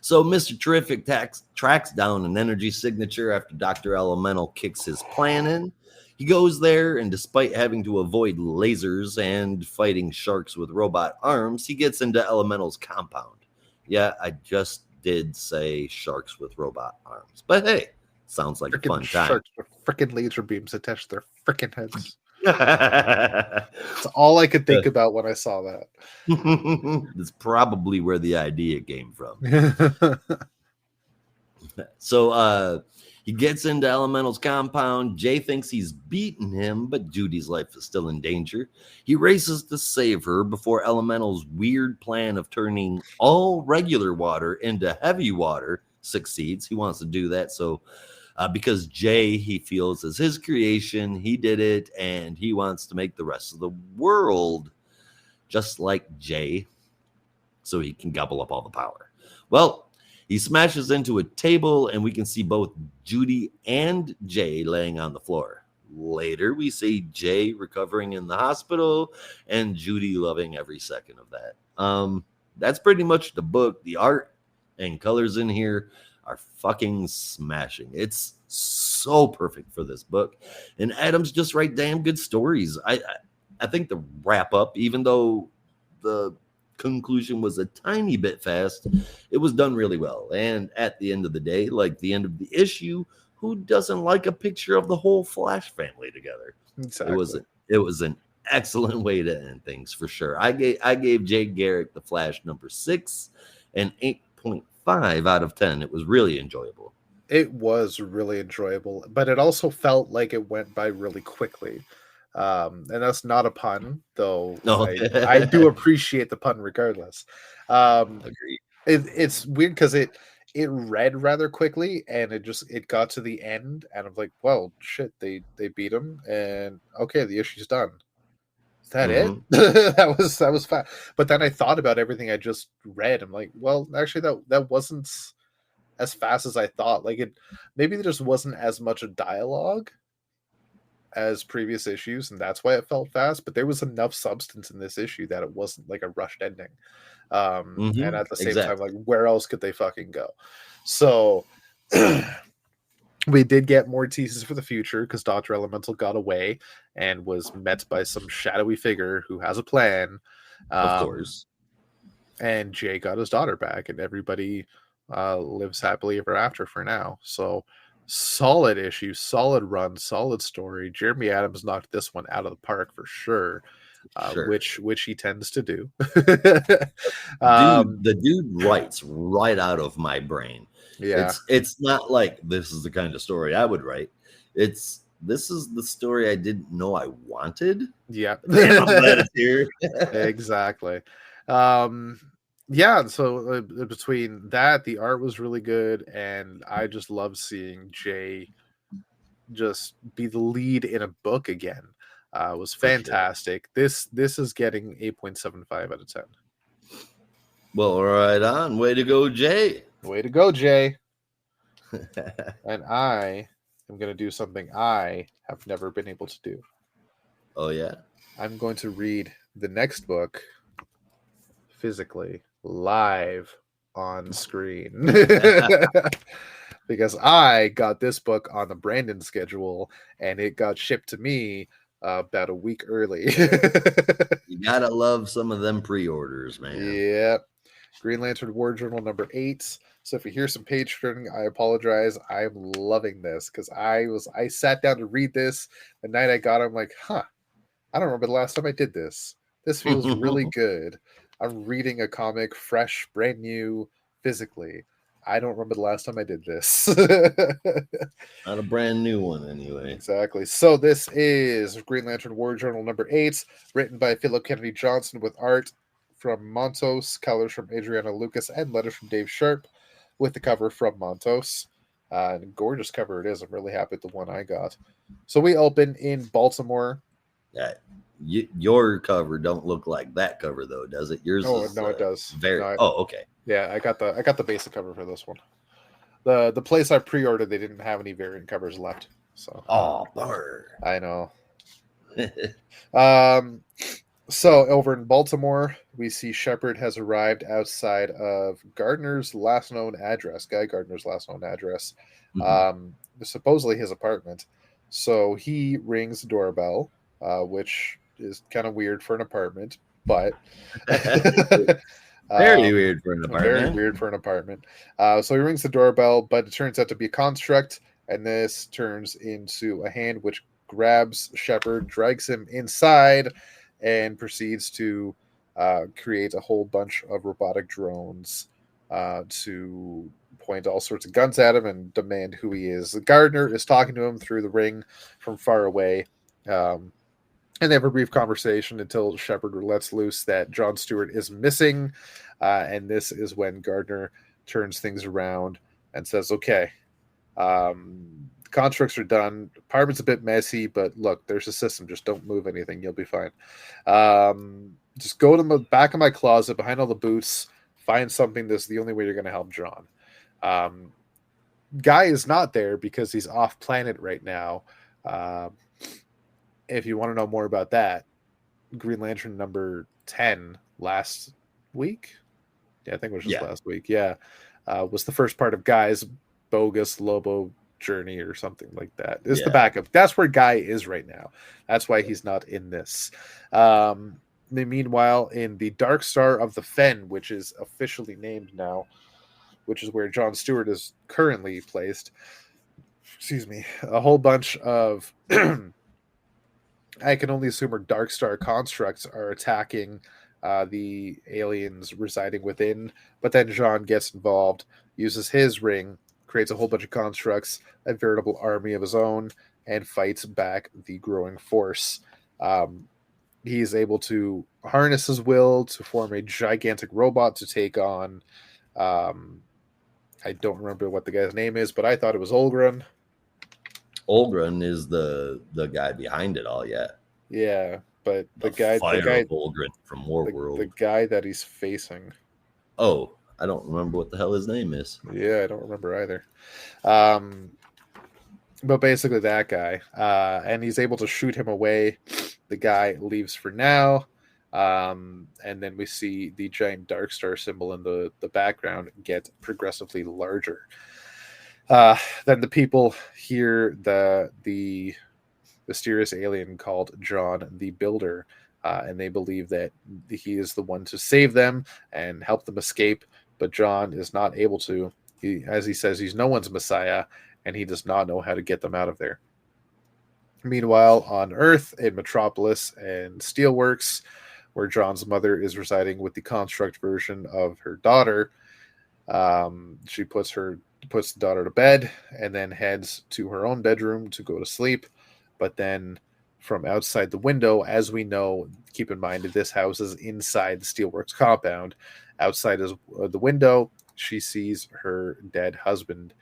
So Mr. Terrific tracks down an energy signature after Dr. Elemental kicks his plan in. He goes there, and despite having to avoid lasers and fighting sharks with robot arms, he gets into Elemental's compound. Yeah, I just did say sharks with robot arms. But hey, sounds like a fun time. Sharks with freaking laser beams attached to their freaking heads. That's all I could think about when I saw that. That's probably where the idea came from. So he gets into Elemental's compound. Jay thinks he's beaten him, but Judy's life is still in danger. He races to save her before Elemental's weird plan of turning all regular water into heavy water succeeds. He wants to do that so because Jay, he feels, is his creation. He did it, and he wants to make the rest of the world just like Jay so he can gobble up all the power. Well, he smashes into a table, and we can see both Judy and Jay laying on the floor. Later, we see Jay recovering in the hospital and Judy loving every second of that. That's pretty much the book. The art and colors in here are fucking smashing. It's so perfect for this book. And Adams just write damn good stories. I think the wrap up, even though the conclusion was a tiny bit fast, it was done really well. And at the end of the day, like the end of the issue, who doesn't like a picture of the whole Flash family together? Exactly. It was an excellent way to end things for sure. I gave Jay Garrick the Flash number 6 an 8.5 out of 10. It was really enjoyable. It was really enjoyable, but it also felt like it went by really quickly. And that's not a pun, though. No. I do appreciate the pun regardless. Agreed. It's weird because it read rather quickly, and it got to the end, and I'm like, well, shit, they beat him, and okay, the issue's done. Is that it? that was fast. But then I thought about everything I just read. I'm like, well, actually, that wasn't as fast as I thought. Like maybe there just wasn't as much dialogue as previous issues, and that's why it felt fast, but there was enough substance in this issue that it wasn't like a rushed ending. And at the same time, like, where else could they fucking go? So we did get more teases for the future because Dr. Elemental got away and was met by some shadowy figure who has a plan. Of course. And Jay got his daughter back, and everybody lives happily ever after for now. So solid issue, solid run, solid story. Jeremy Adams knocked this one out of the park for sure, which he tends to do. The dude writes right out of my brain. Yeah, it's not like this is the kind of story I would write. This is the story I didn't know I wanted. Yeah, I'm glad it's here. Exactly. Yeah, so between that, the art was really good, and I just love seeing Jay just be the lead in a book again. It was fantastic. Sure. This is getting 8.75 out of 10. Well, right on. Way to go, Jay. Way to go, Jay. And I am going to do something I have never been able to do. Oh, yeah? I'm going to read the next book physically, live on screen. Because I got this book on the Brandon schedule, and it got shipped to me about a week early. You gotta love some of them pre-orders, man. Yeah. Green Lantern War Journal number 8. So if you hear some page turning, I apologize. I'm loving this because I sat down to read this the night I got it. I'm like, I don't remember the last time I did this. This feels really good. I'm reading a comic fresh, brand new, physically. I don't remember the last time I did this. Not a brand new one, anyway. Exactly. So this is Green Lantern War Journal number 8, written by Philip Kennedy Johnson with art from Montos, colors from Adriana Lucas, and letters from Dave Sharp, with the cover from Montos. And gorgeous cover it is. I'm really happy with the one I got. So we open in Baltimore. Yeah, your cover don't look like that cover though, does it? Yours is No, it does. very. No, okay. Yeah, I got the basic cover for this one. The place I pre-ordered, they didn't have any variant covers left. So bummer. I know. So over in Baltimore, we see Shepard has arrived outside of Gardner's last known address, Guy Gardner's last known address, supposedly his apartment. So he rings the doorbell, which is kind of weird for an apartment, but very weird for an apartment. Very weird for an apartment. So he rings the doorbell, but it turns out to be a construct, and this turns into a hand which grabs Shepard, drags him inside, and proceeds to create a whole bunch of robotic drones to point all sorts of guns at him and demand who he is. Gardner is talking to him through the ring from far away. And they have a brief conversation until Shepard lets loose that John Stewart is missing. And this is when Gardner turns things around and says, okay, constructs are done. Apartment's a bit messy, but look, there's a system. Just don't move anything. You'll be fine. Just go to the back of my closet behind all the boots. Find something. This is the only way you're going to help John. Guy is not there because he's off planet right now. If you want to know more about that, Green Lantern number 10 last week. Yeah, I think it was just last week. Yeah. Was the first part of Guy's bogus Lobo journey or something like that. It's the backup. That's where Guy is right now. That's why he's not in this. Meanwhile, in the Dark Star of the Fen, which is officially named now, which is where John Stewart is currently placed, excuse me, a whole bunch of I can only assume are Dark Star constructs are attacking the aliens residing within, but then John gets involved, uses his ring, creates a whole bunch of constructs, a veritable army of his own, and fights back the growing force. He's able to harness his will to form a gigantic robot to take on, I don't remember what the guy's name is, but I thought it was Olgren. Olgren is the guy behind it all, Yeah, but the guy Olgren from Warworld. The guy that he's facing. Oh, I don't remember what the hell his name is. Yeah, I don't remember either. But basically that guy. And he's able to shoot him away. The guy leaves for now. And then we see the giant Dark Star symbol in the background get progressively larger. Then the people hear the mysterious alien called John the Builder, and they believe that he is the one to save them and help them escape, but John is not able to. As he says, he's no one's messiah, and he does not know how to get them out of there. Meanwhile, on Earth, in Metropolis and Steelworks, where John's mother is residing with the construct version of her daughter, she puts the daughter to bed and then heads to her own bedroom to go to sleep. But then from outside the window, as we know, keep in mind that this house is inside the Steelworks compound. Outside is the window, she sees her dead husband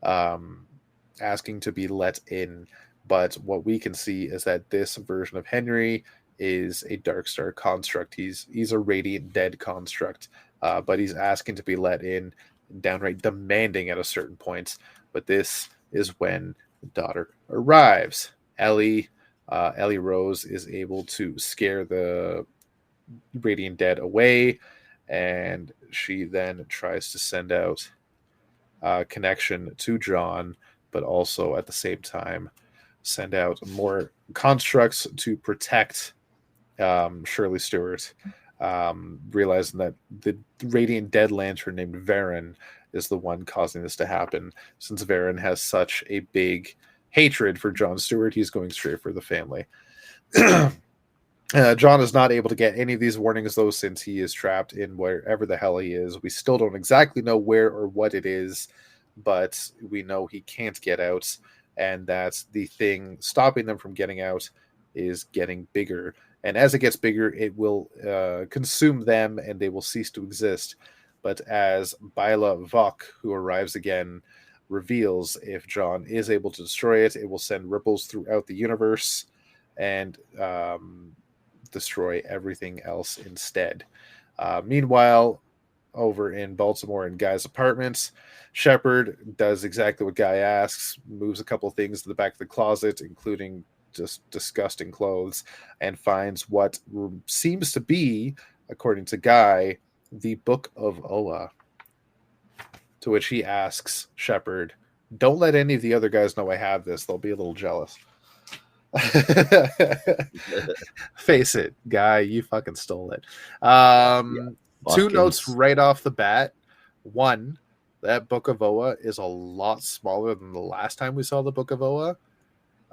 asking to be let in. But what we can see is that this version of Henry is a Dark Star construct. He's a radiant dead construct, but he's asking to be let in, downright demanding at a certain point. But this is when the daughter arrives. Ellie Rose is able to scare the radiant dead away, and she then tries to send out connection to John, but also at the same time send out more constructs to protect Shirley Stewart, realizing that the radiant dead lantern named Varen is the one causing this to happen. Since Varen has such a big hatred for John Stewart, he's going straight for the family. John is not able to get any of these warnings, though, since he is trapped in wherever the hell he is. We still don't exactly know where or what it is, but we know he can't get out, and that the thing stopping them from getting out is getting bigger. And as it gets bigger, it will consume them, and they will cease to exist. But as Byla Vok, who arrives again, reveals, if John is able to destroy it, it will send ripples throughout the universe and destroy everything else instead. Meanwhile, over in Baltimore in Guy's apartments, Shepard does exactly what Guy asks, moves a couple of things to the back of the closet, including just disgusting clothes, and finds what seems to be, according to Guy, the Book of Oa. To which he asks Shepard, "Don't let any of the other guys know I have this. They'll be a little jealous." Face it, Guy, you fucking stole it. Two notes right off the bat. One, that Book of Oa is a lot smaller than the last time we saw the Book of Oa.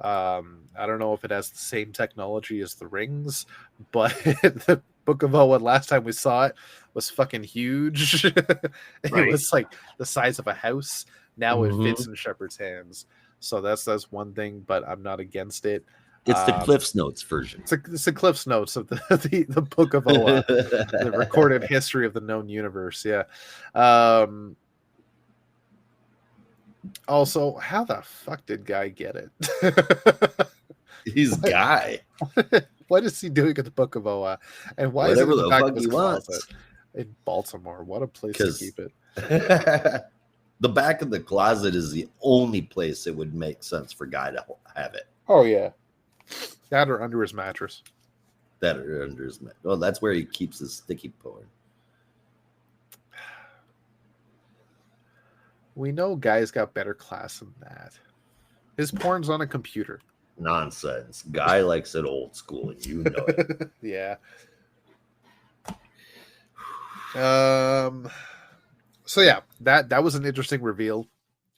I don't know if it has the same technology as the rings, but the Book of Oa last time we saw it was fucking huge. It was like the size of a house. Now it fits in Shepard's hands. So that's one thing, but I'm not against it. It's the Cliff's Notes version. It's the Cliff's Notes of the Book of Oa, the recorded history of the known universe. Yeah. Also, how the fuck did Guy get it? He's Guy. What is he doing at the Book of Oa? And why whatever is it in the back fuck of his he closet wants in Baltimore? What a place to keep it. The back of the closet is the only place it would make sense for Guy to have it. Oh yeah, that or under his mattress. That or under his mattress. Well, that's where he keeps his sticky porn. We know Guy's got better class than that. His porn's on a computer. Nonsense. Guy likes it old school, and you know it. Yeah. So yeah, that was an interesting reveal.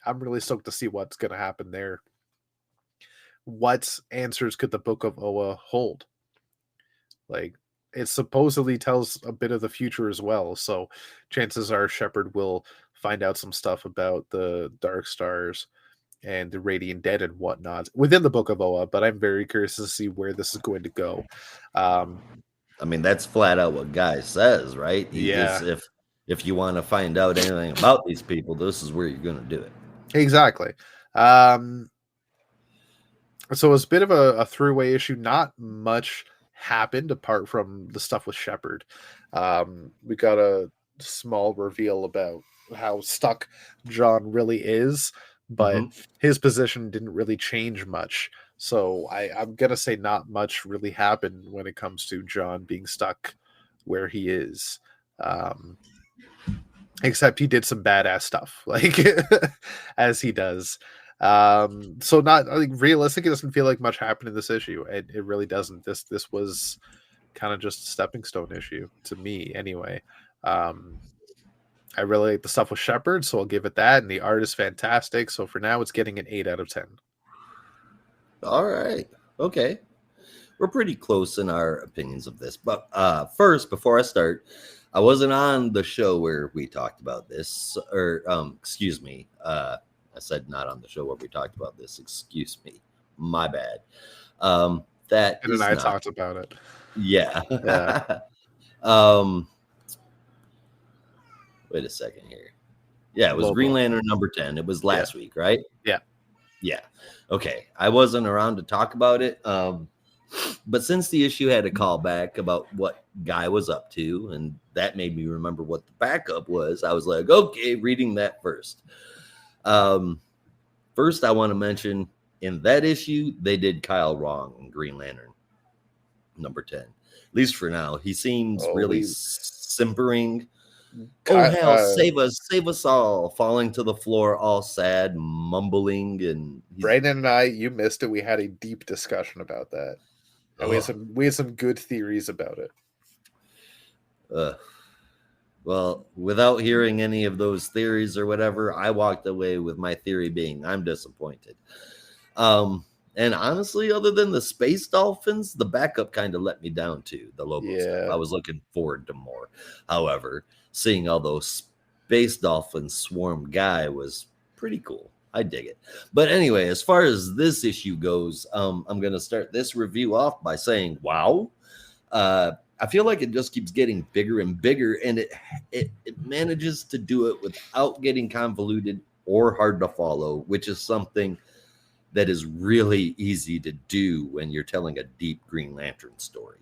I'm really stoked to see what's going to happen there. What answers could the Book of Oa hold? Like, it supposedly tells a bit of the future as well, so chances are Shepard will find out some stuff about the Dark Stars and the Radiant Dead and whatnot within the Book of Oa, but I'm very curious to see where this is going to go. I mean, that's flat out what Guy says, right? Yeah. If you want to find out anything about these people, this is where you're going to do it. Exactly. So it's a bit of a throwaway issue. Not much happened apart from the stuff with Shepard. We got a small reveal about how stuck John really is, but his position didn't really change much. So I'm going to say not much really happened when it comes to John being stuck where he is. Except he did some badass stuff, like as he does. So not like realistic, it doesn't feel like much happened in this issue. It really doesn't. This was kind of just a stepping stone issue to me anyway. I really like the stuff with Shepard, so I'll give it that, and the art is fantastic. So for now, it's getting an 8 out of 10. All right. Okay. We're pretty close in our opinions of this. But first, before I start, I wasn't on the show where we talked about this, or excuse me. I said not on the show where we talked about this. Excuse me. My bad. That and then I talked about it. Yeah. Wait a second here. Yeah, it was Green Lantern number 10. It was last week, right? Yeah. Yeah. Okay. I wasn't around to talk about it. But since the issue had a callback about what Guy was up to, and that made me remember what the backup was, I was like, okay, reading that first. First, I want to mention in that issue, they did Kyle wrong in Green Lantern number 10. At least for now. He seems really simpering. Hell, save us all, falling to the floor, all sad, mumbling. And Brandon and I, you missed it. We had a deep discussion about that. And we had some good theories about it. Well, without hearing any of those theories or whatever, I walked away with my theory being I'm disappointed. And honestly, other than the Space Dolphins, the backup kind of let me down too. The logo stuff. Yeah. I was looking forward to more. However, seeing all those Space Dolphins swarm guy was pretty cool. I dig it. But anyway, as far as this issue goes, I'm going to start this review off by saying, wow. I feel like it just keeps getting bigger and bigger, and it manages to do it without getting convoluted or hard to follow, which is something that is really easy to do when you're telling a deep Green Lantern story.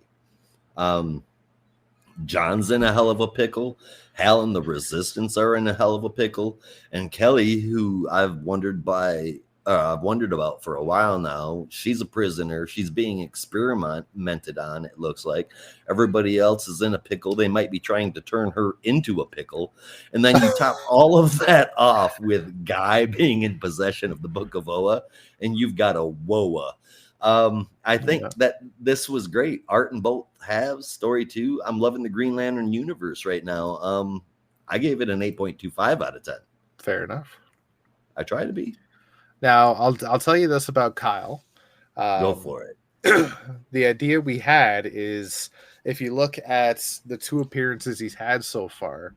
John's in a hell of a pickle. Hal and the Resistance are in a hell of a pickle. And Kelly, who I've wondered about for a while now, she's a prisoner. She's being experimented on, it looks like. Everybody else is in a pickle. They might be trying to turn her into a pickle. And then you top all of that off with Guy being in possession of the Book of Oa, and you've got a Woa. I think that this was great. Art in both halves, story 2. I'm loving the Green Lantern universe right now. I gave it an 8.25 out of 10. Fair enough. I try to be. Now, I'll tell you this about Kyle. Go for it. The idea we had is, if you look at the 2 appearances he's had so far,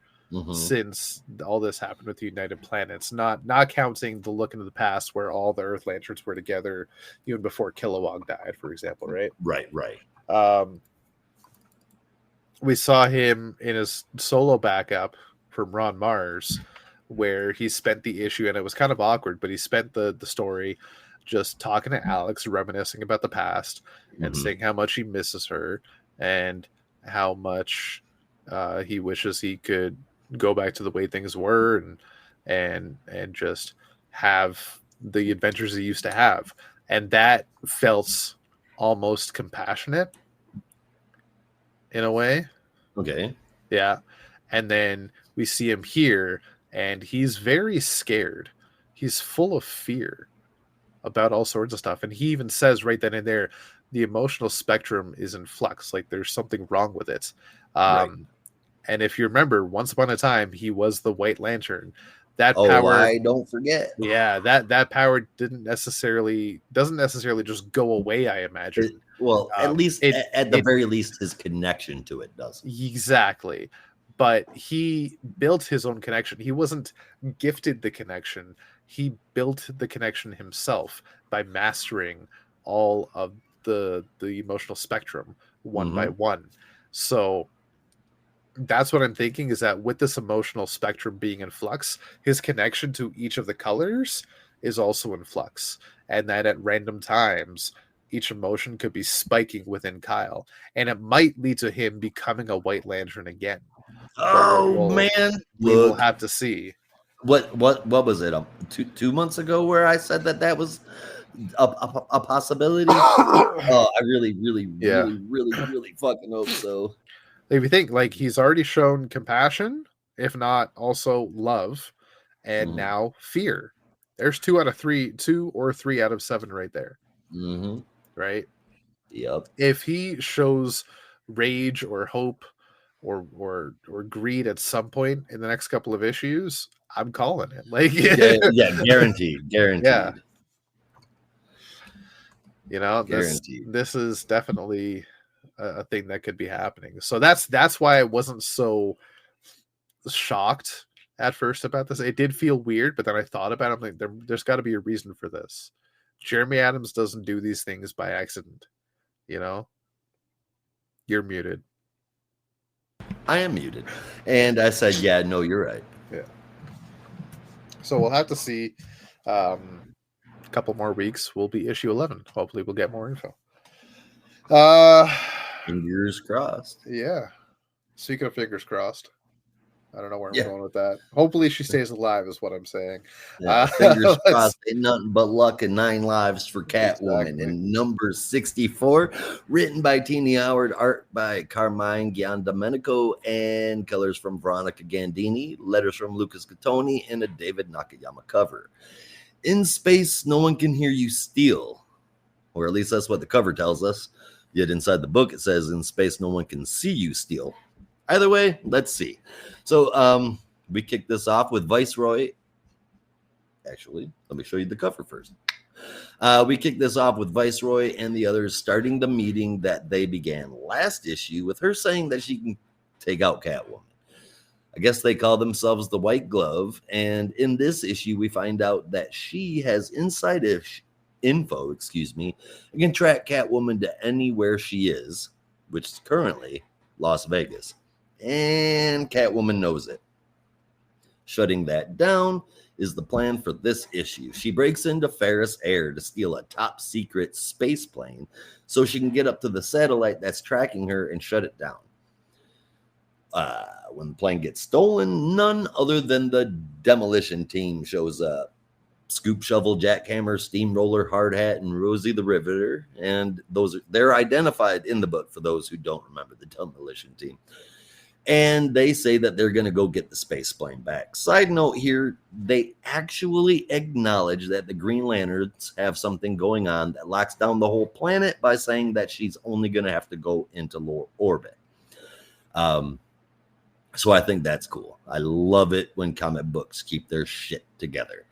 since all this happened with the United Planets, not counting the look into the past where all the Earth Lanterns were together even before Kilowog died, for example, right? Right. We saw him in his solo backup from Ron Mars, where he spent the issue, and it was kind of awkward, but he spent the story just talking to Alex, reminiscing about the past, and saying how much he misses her and how much he wishes he could go back to the way things were and just have the adventures he used to have. And that felt almost compassionate in a way. Okay. Yeah. And then we see him here, and he's very scared. He's full of fear about all sorts of stuff. And he even says right then and there, the emotional spectrum is in flux. Like there's something wrong with it. Right. And if you remember, once upon a time, he was the White Lantern. That power, I don't forget. Yeah, that power doesn't necessarily just go away, I imagine. At least at the very least, his connection to it does. Exactly. But he built his own connection. He wasn't gifted the connection. He built the connection himself by mastering all of the emotional spectrum one by one. So that's what I'm thinking, is that with this emotional spectrum being in flux, his connection to each of the colors is also in flux. And that at random times, each emotion could be spiking within Kyle. And it might lead to him becoming a White Lantern again. Man. We will have to see. What was it? 2 months ago where I said that was a possibility? I really fucking hope so. If you think, like, he's already shown compassion, if not also love, and now fear. There's 2 or 3 out of 7 right there. Right? Yep. If he shows rage or hope or greed at some point in the next couple of issues, I'm calling it. Like, guaranteed. Yeah. You know, this is definitely a thing that could be happening. So that's why I wasn't so shocked at first about this. It did feel weird, but then I thought about it. I'm like, there's got to be a reason for this. Jeremy Adams doesn't do these things by accident. You know? You're muted. I am muted. And I said, yeah, no, you're right. Yeah. So we'll have to see. A couple more weeks will be issue 11. Hopefully we'll get more info. Fingers crossed. Yeah. Speaking of fingers crossed, I don't know where I'm going with that. Hopefully she stays alive is what I'm saying. Fingers crossed. Ain't nothing but luck and 9 lives for Catwoman. Exactly. And number 64, written by Tini Howard, art by Carmine Giandomenico, and colors from Veronica Gandini, letters from Lucas Gattoni, and a David Nakayama cover. In space, no one can hear you steal. Or at least that's what the cover tells us. Yet inside the book, it says, in space, no one can see you steal. Either way, let's see. So we kick this off with Viceroy. Actually, let me show you the cover first. We kick this off with Viceroy and the others starting the meeting that they began last issue with her saying that she can take out Catwoman. I guess they call themselves the White Glove, and in this issue we find out that she has info, and can track Catwoman to anywhere she is, which is currently Las Vegas, and Catwoman knows it. Shutting that down is the plan for this issue. She breaks into Ferris Air to steal a top secret space plane so she can get up to the satellite that's tracking her and shut it down. When the plane gets stolen, none other than the demolition team shows up. Scoop, Shovel, Jackhammer, Steamroller, Hard Hat, and Rosie the Riveter. And they're identified in the book for those who don't remember the demolition team. And they say that they're going to go get the space plane back. Side note here, they actually acknowledge that the Green Lanterns have something going on that locks down the whole planet by saying that she's only going to have to go into low orbit. So I think that's cool. I love it when comic books keep their shit together,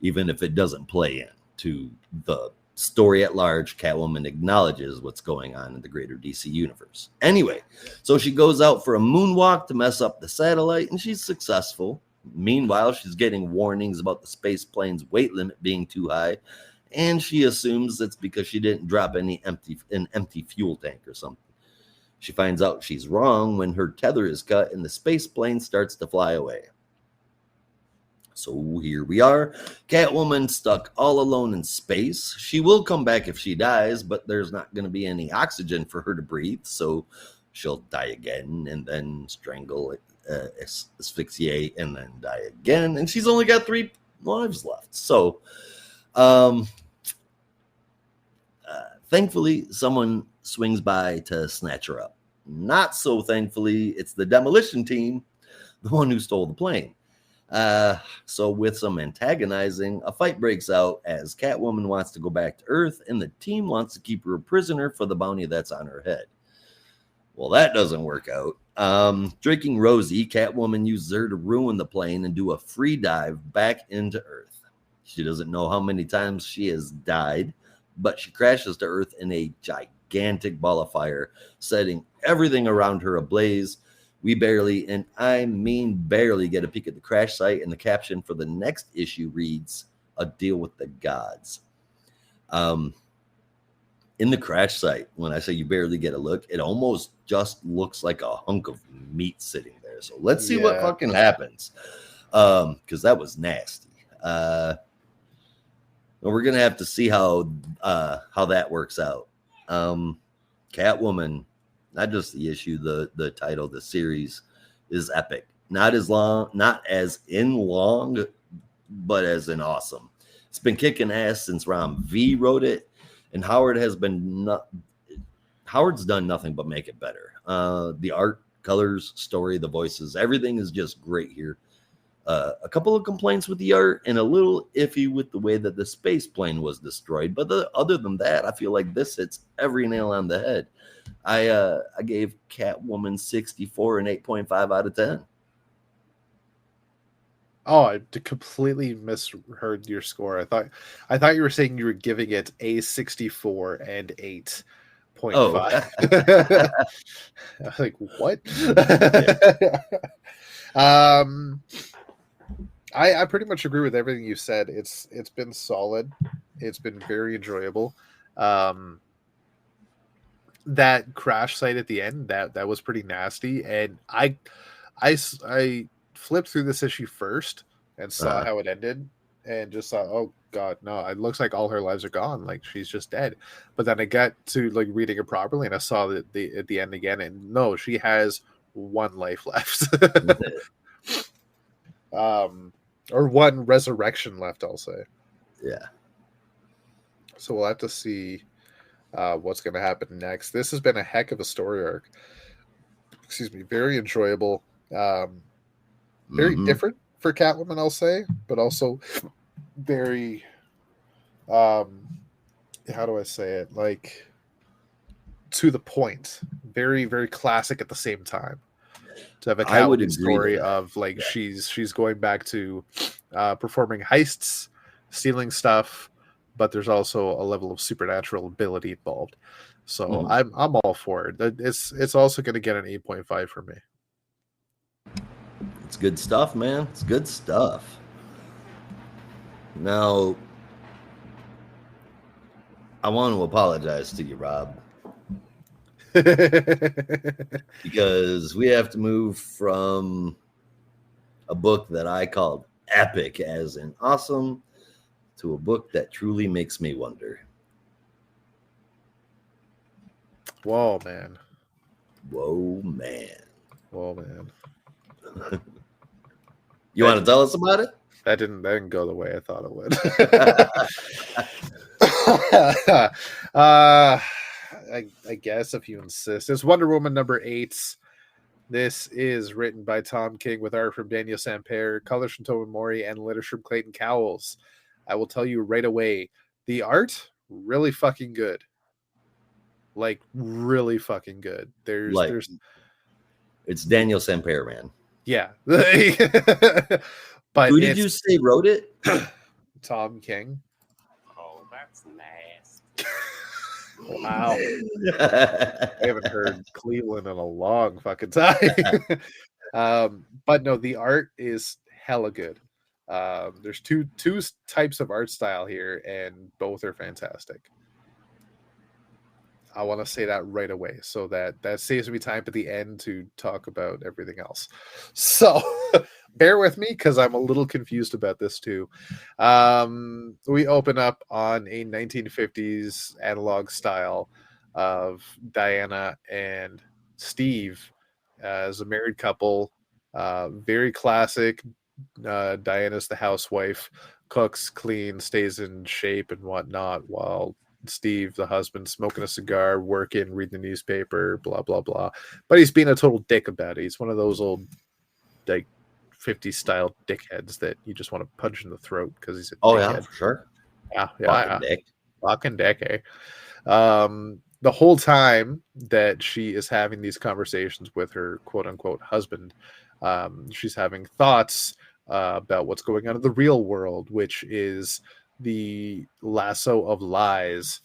even if it doesn't play into the story at large. Catwoman acknowledges what's going on in the greater DC universe. Anyway, so she goes out for a moonwalk to mess up the satellite, and she's successful. Meanwhile, she's getting warnings about the space plane's weight limit being too high, and she assumes it's because she didn't drop an empty fuel tank or something. She finds out she's wrong when her tether is cut and the space plane starts to fly away. So here we are, Catwoman stuck all alone in space. She will come back if she dies, but there's not going to be any oxygen for her to breathe, so she'll die again and then strangle, asphyxiate, and then die again. And she's only got 3 lives left. So, thankfully, someone swings by to snatch her up. Not so thankfully, it's the demolition team, the one who stole the plane. So with some antagonizing, a fight breaks out as Catwoman wants to go back to Earth and the team wants to keep her a prisoner for the bounty that's on her head. Well, that doesn't work out. Drinking Rosie, Catwoman uses her to ruin the plane and do a free dive back into Earth. She doesn't know how many times she has died, but she crashes to Earth in a gigantic ball of fire, setting everything around her ablaze. We barely, and I mean barely, get a peek at the crash site, and the caption for the next issue reads, "A deal with the gods." In the crash site, when I say you barely get a look, it almost just looks like a hunk of meat sitting there. So let's see what fucking happens, because that was nasty. We're gonna have to see how that works out. Catwoman, not just the issue, the title, the series is epic. Not as long, but as in awesome. It's been kicking ass since Ron V wrote it, and Howard's done nothing but make it better. The art, colors, story, the voices, everything is just great here. A couple of complaints with the art and a little iffy with the way that the space plane was destroyed. But other than that, I feel like this hits every nail on the head. I gave Catwoman 64 and 8.5 out of 10. Oh, I completely misheard your score. I thought you were saying you were giving it a 64 and 8.5. Oh. I was like, what? I pretty much agree with everything you said. It's been solid. It's been very enjoyable. That crash site at the end, that was pretty nasty. And I flipped through this issue first and saw how it ended and just thought, oh god, no, it looks like all her lives are gone, like she's just dead. But then I got to like reading it properly and I saw that at the end again, and no, she has 1 life left. Or 1 resurrection left, I'll say. Yeah. So we'll have to see what's going to happen next. This has been a heck of a story arc. Excuse me. Very enjoyable. Very different for Catwoman, I'll say, but also very, how do I say it? Like, to the point. Very, very classic at the same time. To have a Catwoman story of like she's going back to performing heists, stealing stuff, but there's also a level of supernatural ability involved. So Mhm. I'm all for it. It's also going to get an 8.5 for me. It's good stuff, man. It's good stuff. Now, I want to apologize to you, Rob, because we have to move from a book that I called epic, as in awesome, to a book that truly makes me wonder. Whoa, man. Whoa, man. Whoa, man. You want to tell us about it? That didn't go the way I thought it would. I guess if you insist. It's Wonder Woman number 8. This is written by Tom King with art from Daniel Sampere, colors from Tobin Mori, and letters from Clayton Cowles. I will tell you right away, the art really fucking good. Like really fucking good. There's It's Daniel Sampere, man. yeah. But who did you say wrote it? Tom King. Oh, that's nasty. Wow. I haven't heard Cleveland in a long fucking time. But no, the art is hella good. There's two types of art style here, and both are fantastic. I want to say that right away, so that saves me time at the end to talk about everything else. So bear with me because I'm a little confused about this too. We open up on a 1950s analog style of Diana and Steve as a married couple. Very classic. Diana's the housewife, cooks, cleans, stays in shape and whatnot, while Steve, the husband, smoking a cigar, working, reading the newspaper, blah blah blah. But he's being a total dick about it. He's one of those old like 50s style dickheads that you just want to punch in the throat because he's a dickhead. Yeah, for sure. Yeah. Fucking dick, eh? The whole time that she is having these conversations with her quote unquote husband, she's having thoughts about what's going on in the real world, which is the lasso of lies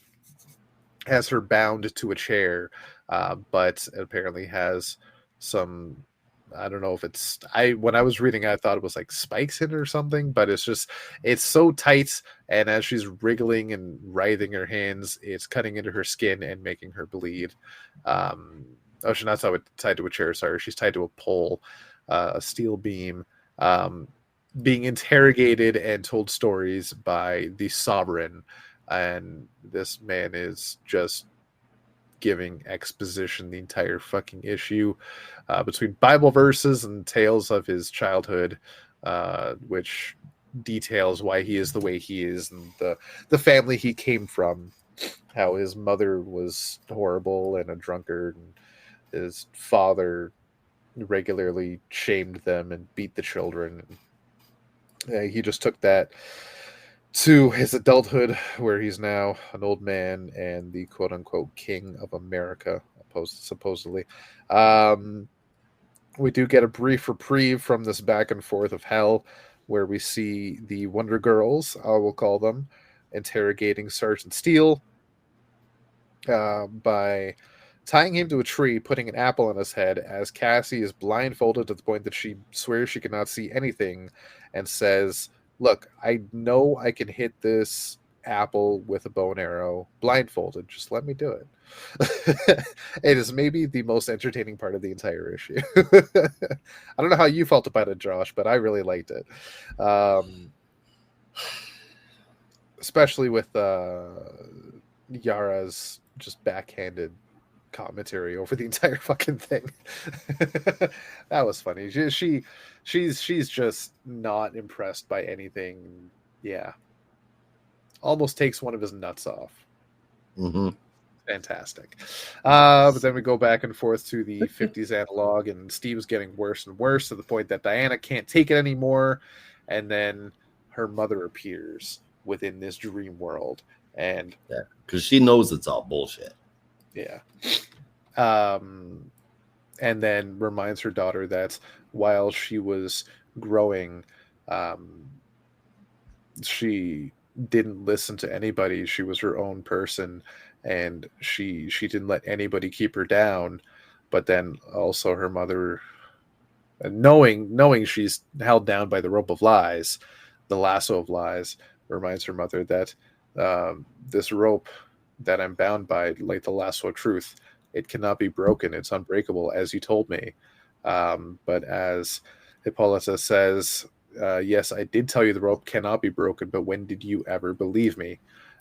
has her bound to a chair, but apparently has some. I don't know if it's when I was reading, I thought it was like spikes in it or something, but it's so tight. And as she's wriggling and writhing her hands, it's cutting into her skin and making her bleed. She's not tied to a chair. Sorry. She's tied to a pole, a steel beam, being interrogated and told stories by the sovereign. And this man is just giving exposition the entire fucking issue, between Bible verses and tales of his childhood, which details why he is the way he is and the family he came from, how his mother was horrible and a drunkard, and his father regularly shamed them and beat the children. He just took that to his adulthood, where he's now an old man and the quote unquote king of America, supposedly. We do get a brief reprieve from this back and forth of hell, where we see the Wonder Girls, I will call them, interrogating Sergeant Steele by tying him to a tree, putting an apple on his head, as Cassie is blindfolded to the point that she swears she cannot see anything, and says, "Look, I know I can hit this apple with a bow and arrow blindfolded. Just let me do it." It is maybe the most entertaining part of the entire issue. I don't know how you felt about it, Josh, but I really liked it. Especially with Yara's just backhanded commentary over the entire fucking thing. That was funny. She's just not impressed by anything. Yeah, almost takes one of his nuts off. Mm-hmm. Fantastic. But then we go back and forth to the 50s analog, and Steve's getting worse and worse to the point that Diana can't take it anymore, and then her mother appears within this dream world, and because she knows it's all bullshit. Yeah. And then reminds her daughter that while she was growing, she didn't listen to anybody. She was her own person, and she didn't let anybody keep her down. But then also her mother, knowing she's held down by the rope of lies, the lasso of lies, reminds her mother that this rope that I'm bound by, like the lasso of truth, it cannot be broken. It's unbreakable, as you told me. But as Hippolyta says, yes, I did tell you the rope cannot be broken, but when did you ever believe me?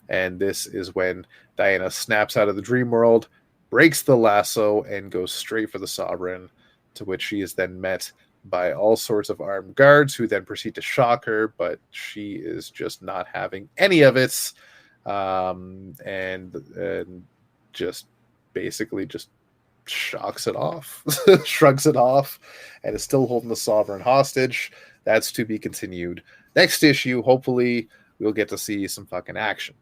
And this is when Diana snaps out of the dream world, breaks the lasso, and goes straight for the sovereign, to which she is then met by all sorts of armed guards who then proceed to shock her, but she is just not having any of it. And just basically just shocks it off, shrugs it off, and is still holding the sovereign hostage. That's to be continued. Next issue, hopefully, we'll get to see some fucking action.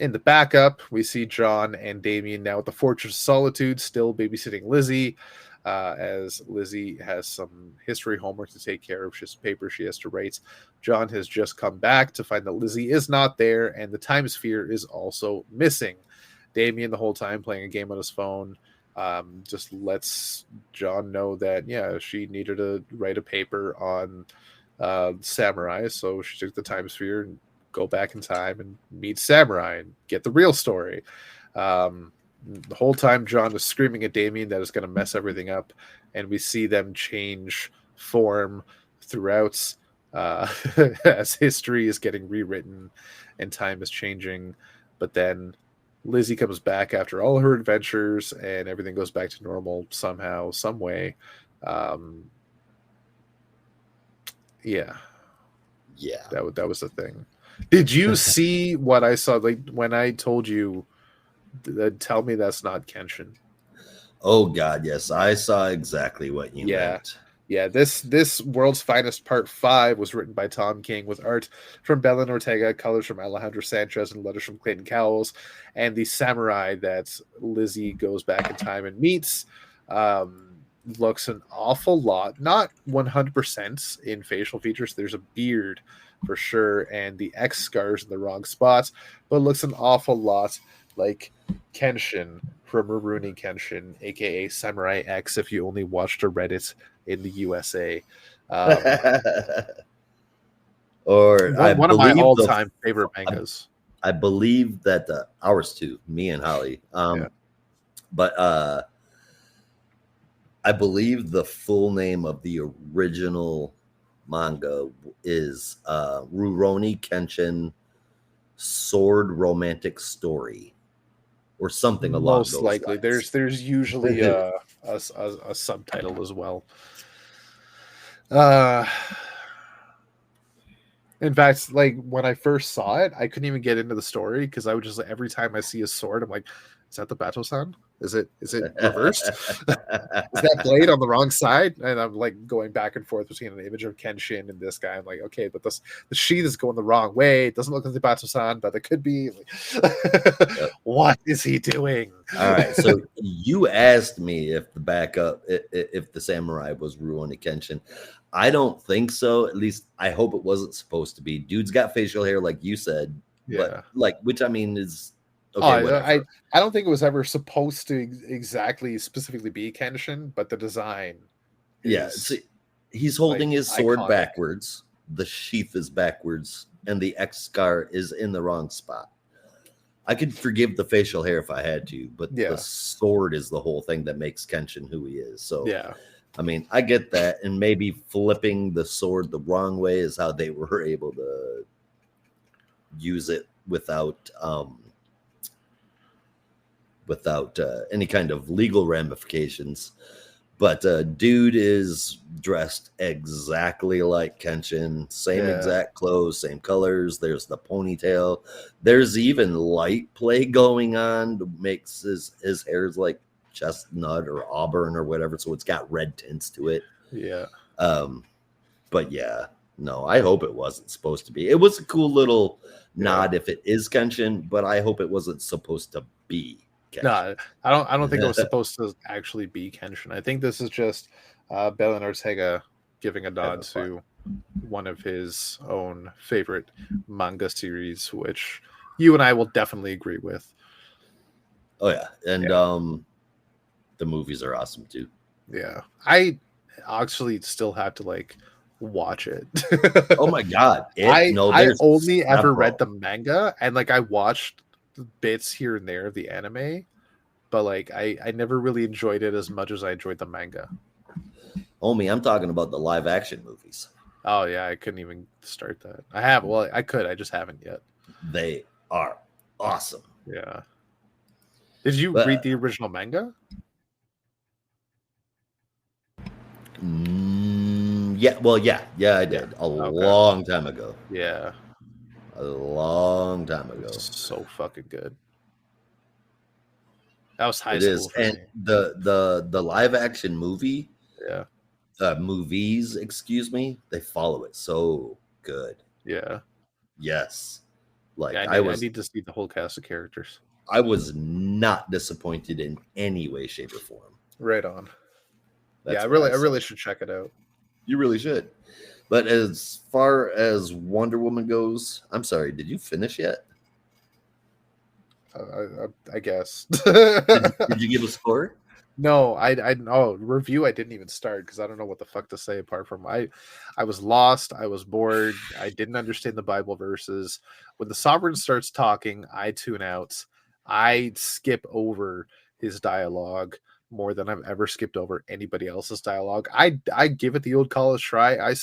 In the backup, we see John and Damien now at the Fortress of Solitude, still babysitting Lizzie, as Lizzie has some history homework to take care of, just paper she has to write. John has just come back to find that Lizzie is not there, and the time sphere is also missing. Damien, the whole time playing a game on his phone, just lets John know that, yeah, she needed to write a paper on Samurai, so she took the time sphere and go back in time and meet Samurai and get the real story. The whole time John is screaming at Damien that is going to mess everything up, and we see them change form throughout as history is getting rewritten and time is changing. But then Lizzie comes back after all her adventures, and everything goes back to normal somehow, some way. Yeah, that was the thing. Did you see what I saw? Like when I told you, tell me that's not Kenshin. Oh God, yes, I saw exactly what you meant. Yeah, this World's Finest Part 5 was written by Tom King with art from Belen Ortega, colors from Alejandro Sanchez, and letters from Clayton Cowles. And the samurai that Lizzie goes back in time and meets looks an awful lot, not 100% in facial features. There's a beard for sure, and the X scars in the wrong spots, but looks an awful lot like Kenshin from Rurouni Kenshin, aka Samurai X, if you only watched a Reddit in the USA. Or one of my all-time favorite mangas. I believe that ours too, me and Holly. But I believe the full name of the original manga is Rurouni Kenshin Sword Romantic Story, or something along most those likely lines. There's usually a subtitle as well. In fact, like when I first saw it, I couldn't even get into the story because I would just, every time I see a sword, I'm like, is that the Bato-san? Is it reversed? Is that blade on the wrong side? And I'm like going back and forth between an image of Kenshin and this guy. I'm like, okay, but the sheath is going the wrong way. It doesn't look like the Bato-san, but it could be. What is he doing? All right, so you asked me if the backup, if the samurai was Rurouni Kenshin. I don't think so. At least I hope it wasn't supposed to be. Dude's got facial hair, like you said. Yeah. But like, which I mean is okay. I don't think it was ever supposed to exactly specifically be Kenshin, but the design. He's holding his sword iconic. backwards. The sheath is backwards, and the X scar is in the wrong spot. I could forgive the facial hair if I had to, but the sword is the whole thing that makes Kenshin who he is. So yeah. I mean, I get that, and maybe flipping the sword the wrong way is how they were able to use it without any kind of legal ramifications. But dude is dressed exactly like Kenshin, same exact clothes, same colors. There's the ponytail. There's even light play going on that makes his hair's like chestnut or auburn or whatever, so it's got red tints to it. But yeah, no, I hope it wasn't supposed to be. It was a cool little nod if it is Kenshin, but I hope it wasn't supposed to be Kenshin. No, I don't think it was supposed to actually be Kenshin. I think this is just Belen Ortega giving a nod to one of his own favorite manga series, which you and I will definitely agree with. Oh yeah, and Yeah. the movies are awesome too. Yeah, I actually still have to like watch it. Oh my god, I there's only ever read several. the manga and like I watched bits here and there of the anime, but like I never really enjoyed it as much as I enjoyed the manga. Homie, I'm talking about the live action movies. Oh yeah, I couldn't even start that. I have, well, I could, I just haven't yet. They are awesome. Yeah. Did you read But the original manga? yeah, well, yeah, I did a Okay. long time ago. Yeah. A long time ago. So fucking good. That was high It school is, for and me. the live action movie, Yeah. movies, excuse me, they follow it so good. Yeah. Yes, like Yeah, I need to see the whole cast of characters. I was not disappointed in any way, shape, or form. Right on. That's Yeah, I what really said. should check it out. You really should. But as far as Wonder Woman goes, I'm sorry, did you finish yet? I guess. Did you give a score? No, review. I didn't even start because I don't know what the fuck to say apart from I was lost. I was bored. I didn't understand the Bible verses. When the sovereign starts talking, I tune out. I skip over his dialogue more than I've ever skipped over anybody else's dialogue. I give it the old college try. I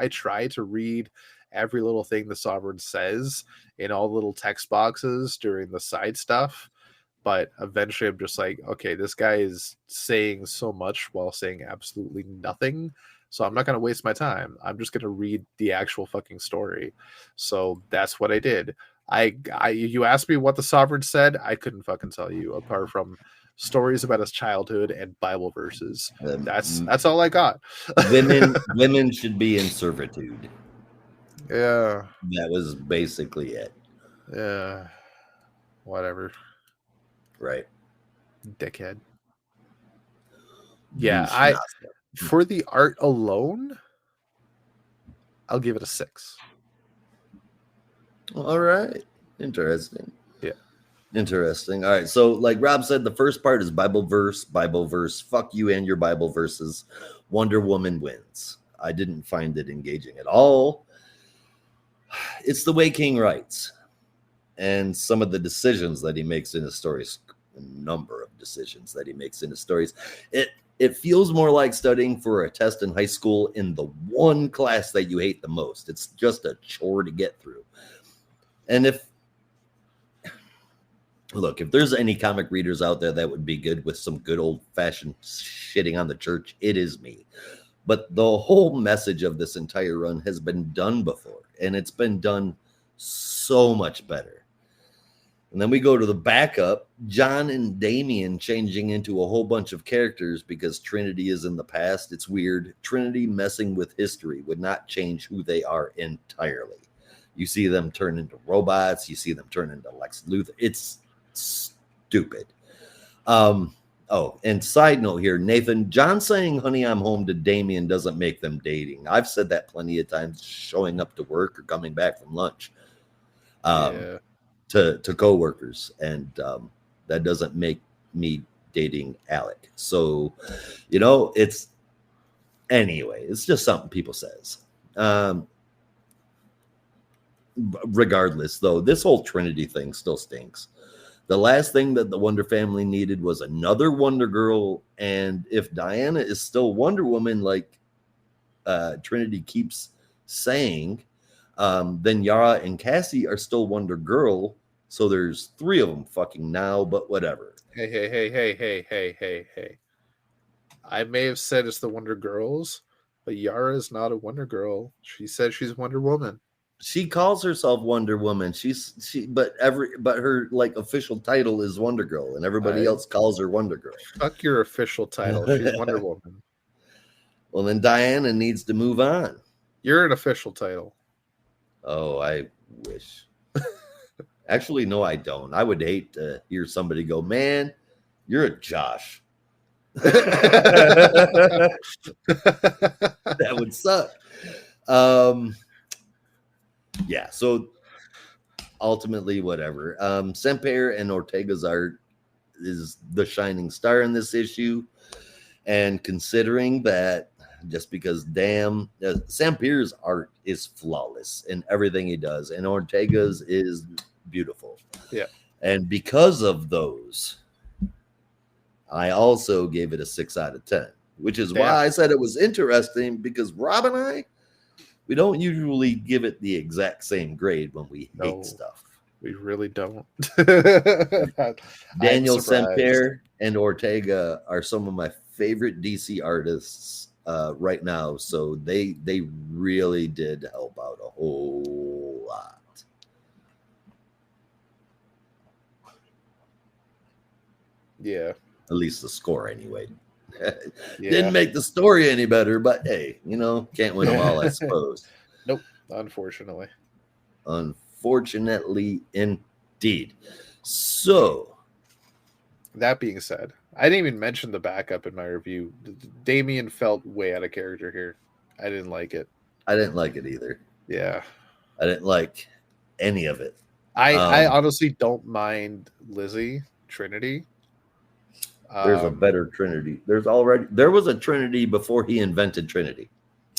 try to read every little thing the sovereign says in all the little text boxes during the side stuff, but eventually I'm just like, okay, this guy is saying so much while saying absolutely nothing, so I'm not going to waste my time. I'm just going to read the actual fucking story. So that's what I did. You asked me what the sovereign said, I couldn't fucking tell you apart from stories about his childhood and Bible verses. That's all I got. women should be in servitude. Yeah. That was basically it. Yeah. Whatever. Right. Dickhead. Yeah, Bushmaster. for the art alone, I'll give it a 6. All right. Interesting. Yeah. Interesting. All right. So, like Rob said, the first part is Bible verse, fuck you and your Bible verses. Wonder Woman wins. I didn't find it engaging at all. It's the way King writes and some of the decisions that he makes in his stories, a number of decisions that he makes in his stories. It feels more like studying for a test in high school in the one class that you hate the most. It's just a chore to get through. And if there's any comic readers out there that would be good with some good old-fashioned shitting on the church, it is me. But the whole message of this entire run has been done before, and it's been done so much better. And then we go to the backup, John and Damien changing into a whole bunch of characters because Trinity is in the past. It's weird. Trinity messing with history would not change who they are entirely. You see them turn into robots. You see them turn into Lex Luthor. It's stupid. Oh, and side note here, Nathan, John saying, honey, I'm home to Damien doesn't make them dating. I've said that plenty of times, showing up to work or coming back from lunch. Yeah. To coworkers, and that doesn't make me dating Alec. So, it's anyway. It's just something people says. Regardless, though, this whole Trinity thing still stinks. The last thing that the Wonder Family needed was another Wonder Girl, and if Diana is still Wonder Woman, like Trinity keeps saying, then Yara and Cassie are still Wonder Girl. So there's 3 of them fucking now, but whatever. Hey. I may have said it's the Wonder Girls, but Yara is not a Wonder Girl. She said she's Wonder Woman. She calls herself Wonder Woman. But her like official title is Wonder Girl, and everybody else calls her Wonder Girl. Fuck your official title. She's Wonder Woman. Well, then Diana needs to move on. You're an official title. Oh, I wish. Actually, no, I don't. I would hate to hear somebody go, man, you're a Josh. That would suck. Yeah, so ultimately, whatever. Semper and Ortega's art is the shining star in this issue. And considering that, just because Semper's art is flawless in everything he does, and Ortega's is beautiful. Yeah. And because of those, I also gave it a 6 out of 10, which is why I said it was interesting, because Rob and I, we don't usually give it the exact same grade when we hate stuff. We really don't. Daniel Semper and Ortega are some of my favorite DC artists right now, so they really did help out a whole lot. Yeah. At least the score, anyway. Didn't make the story any better, but hey, can't win them all, I suppose. Nope, unfortunately. Unfortunately, indeed. So, that being said, I didn't even mention the backup in my review. Damian felt way out of character here. I didn't like it. I didn't like it either. Yeah. I didn't like any of it. I honestly don't mind Lizzie, Trinity. There's a better Trinity. There was a Trinity before he invented Trinity.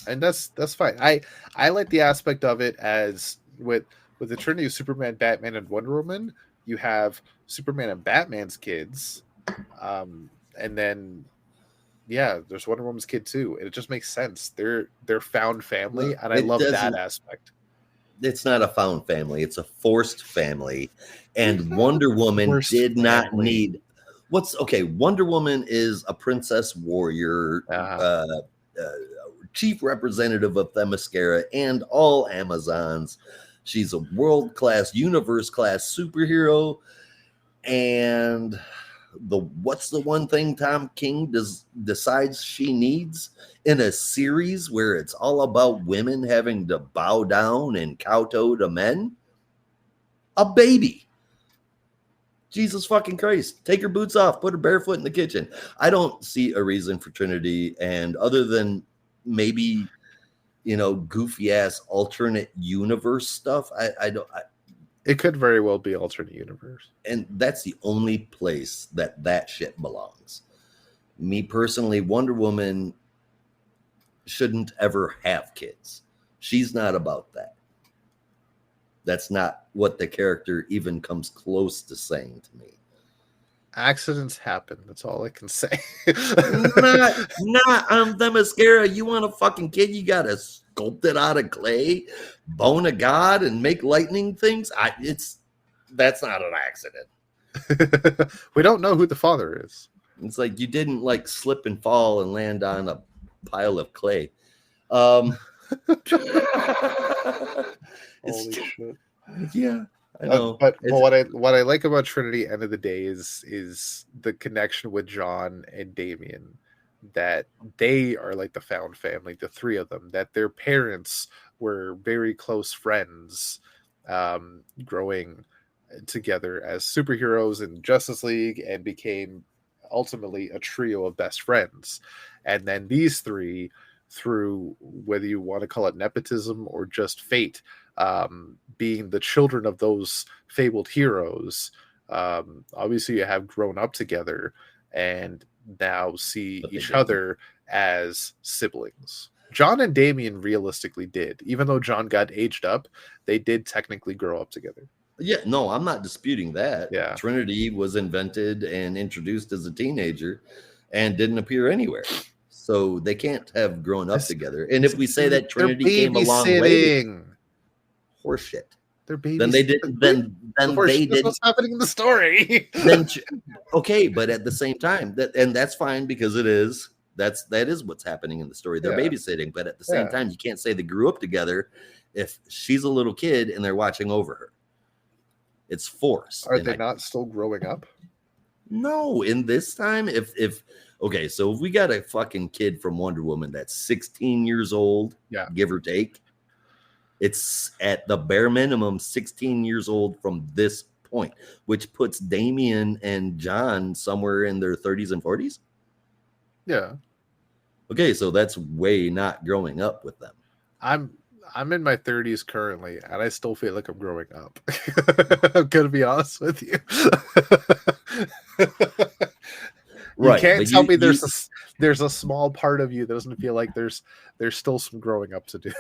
And that's fine. I like the aspect of it as with the Trinity of Superman, Batman, and Wonder Woman, you have Superman and Batman's kids. And then there's Wonder Woman's kid too. And it just makes sense. They're found family, and I love that aspect. It's not a found family, it's a forced family. And Wonder Woman did not need Wonder Woman is a princess warrior, chief representative of Themyscira and all Amazons. She's a world-class, universe-class superhero. And what's the one thing Tom King decides she needs in a series where it's all about women having to bow down and kowtow to men? A baby. Jesus fucking Christ. Take her boots off. Put her barefoot in the kitchen. I don't see a reason for Trinity, and other than maybe, goofy ass alternate universe stuff, I don't. It could very well be alternate universe. And that's the only place that shit belongs. Me personally, Wonder Woman shouldn't ever have kids. She's not about that. That's not what the character even comes close to saying to me. Accidents happen. That's all I can say. not on Themyscira. You want a fucking kid? You got to sculpt it out of clay, bone of God, and make lightning things. That's not an accident. We don't know who the father is. It's like you didn't slip and fall and land on a pile of clay. Holy shit. Yeah, I know. But what I like about Trinity, end of the day, is the connection with John and Damian, that they are like the found family, the three of them, that their parents were very close friends, growing together as superheroes in Justice League, and became ultimately a trio of best friends. And then these three, through whether you want to call it nepotism or just fate, being the children of those fabled heroes, obviously you have grown up together and now see each other as siblings. John and Damian realistically did. Even though John got aged up, they did technically grow up together. Yeah, no, I'm not disputing that. Yeah. Trinity was invented and introduced as a teenager and didn't appear anywhere. So they can't have grown up together. And if we say that Trinity came a long way, horseshit. They're babies. Then they didn't. Then they didn't. What's happening in the story? Okay, but at the same time, that's fine, because that is what's happening in the story. They're babysitting, but at the same time, you can't say they grew up together if she's a little kid and they're watching over her. It's forced. Are they not still growing up? No, in this time, if we got a fucking kid from Wonder Woman that's 16 years old, give or take, it's at the bare minimum 16 years old from this point, which puts Damian and John somewhere in their 30s and 40s. Yeah. Okay, so that's way not growing up with them. I'm in my 30s currently, and I still feel like I'm growing up. I'm gonna be honest with you. You Right, can't but tell me you there's a small part of you that doesn't feel like there's still some growing up to do.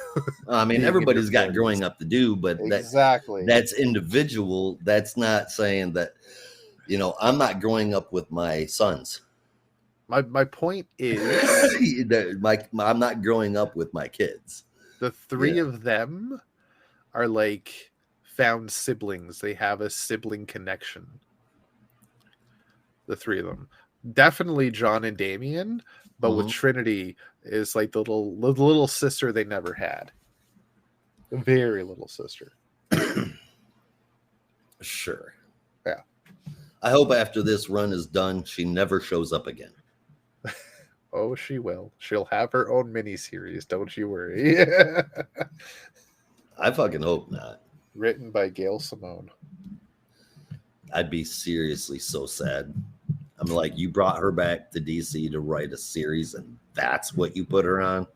I mean, Being in your everybody's got 40s. growing up to do, but Exactly. that's individual. That's not saying that, I'm not growing up with my sons. My point is I'm not growing up with my kids. the three of them are like found siblings. They have a sibling connection. The three of them. Definitely John and Damien, but with Trinity is like the little sister they never had. A very little sister. Sure. Yeah. I hope after this run is done, she never shows up again. Oh, she will. She'll have her own miniseries. Don't you worry. I fucking hope not. Written by Gail Simone. I'd be seriously so sad. I'm like, you brought her back to DC to write a series, and that's what you put her on.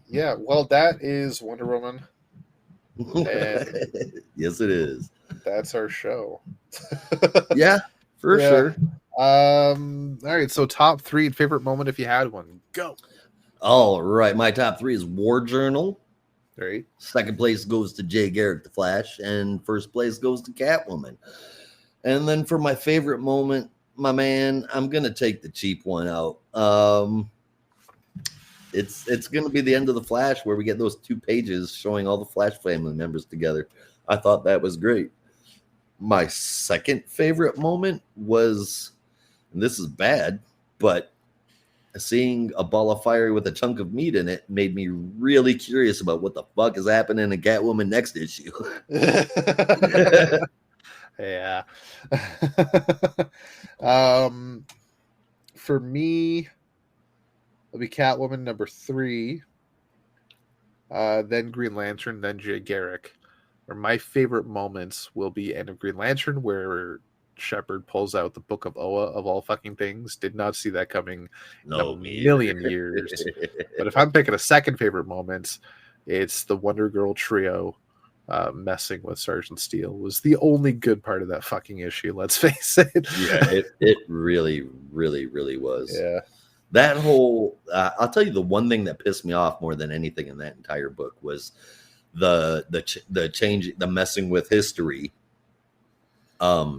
Yeah, well, that is Wonder Woman. And yes, it is. That's our show. Yeah, for sure. All right, so top 3 favorite moment if you had one. Go. All right, my top 3 is War Journal. Right. Second place goes to Jay Garrick the Flash, and first place goes to Catwoman. And then for my favorite moment, my man, I'm gonna take the cheap one out. It's gonna be the end of the Flash where we get those 2 pages showing all the Flash family members together. I thought that was great. My second favorite moment was, and this is bad, but seeing a ball of fire with a chunk of meat in it made me really curious about what the fuck is happening in Catwoman next issue. Yeah. For me, it'll be Catwoman number 3, then Green Lantern, then Jay Garrick. Or my favorite moments will be end of Green Lantern, where Shepard pulls out the Book of Oa of all fucking things. Did not see that coming in a million years. But if I'm picking a second favorite moment, it's the Wonder Girl trio messing with Sergeant Steele. Was the only good part of that fucking issue, let's face it. Yeah, it really, really, really was. Yeah. That whole, I'll tell you the one thing that pissed me off more than anything in that entire book was the change, the messing with history.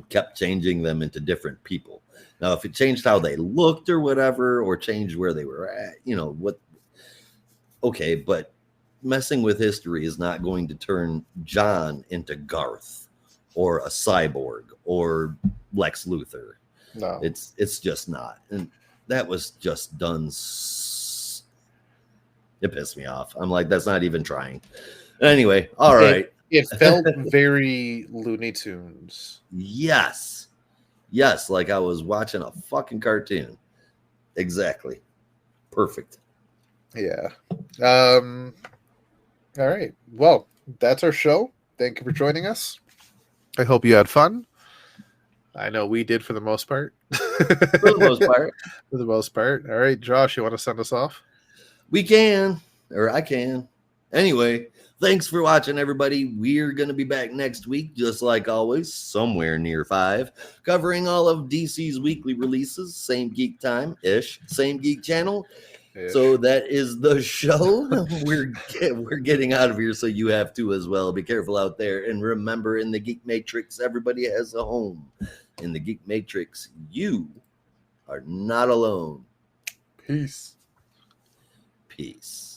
Kept changing them into different people. Now, if it changed how they looked or whatever, or changed where they were at, what? Okay, but messing with history is not going to turn John into Garth or a cyborg or Lex Luthor. No, it's just not, and that was just done. It pissed me off. I'm like, that's not even trying. Anyway, all right. It felt very Looney Tunes. Yes, like I was watching a fucking cartoon. Exactly. Perfect. Yeah. All right. Well, that's our show. Thank you for joining us. I hope you had fun. I know we did for the most part. For the most part. For the most part. All right, Josh, you want to send us off? We can, or I can. Anyway, thanks for watching, everybody. We're going to be back next week, just like always, somewhere near 5, covering all of DC's weekly releases, same geek time-ish, same geek channel. Ish. So that is the show. We're getting out of here, so you have to as well. Be careful out there. And remember, in the Geek Matrix, everybody has a home. In the Geek Matrix, you are not alone. Peace. Peace.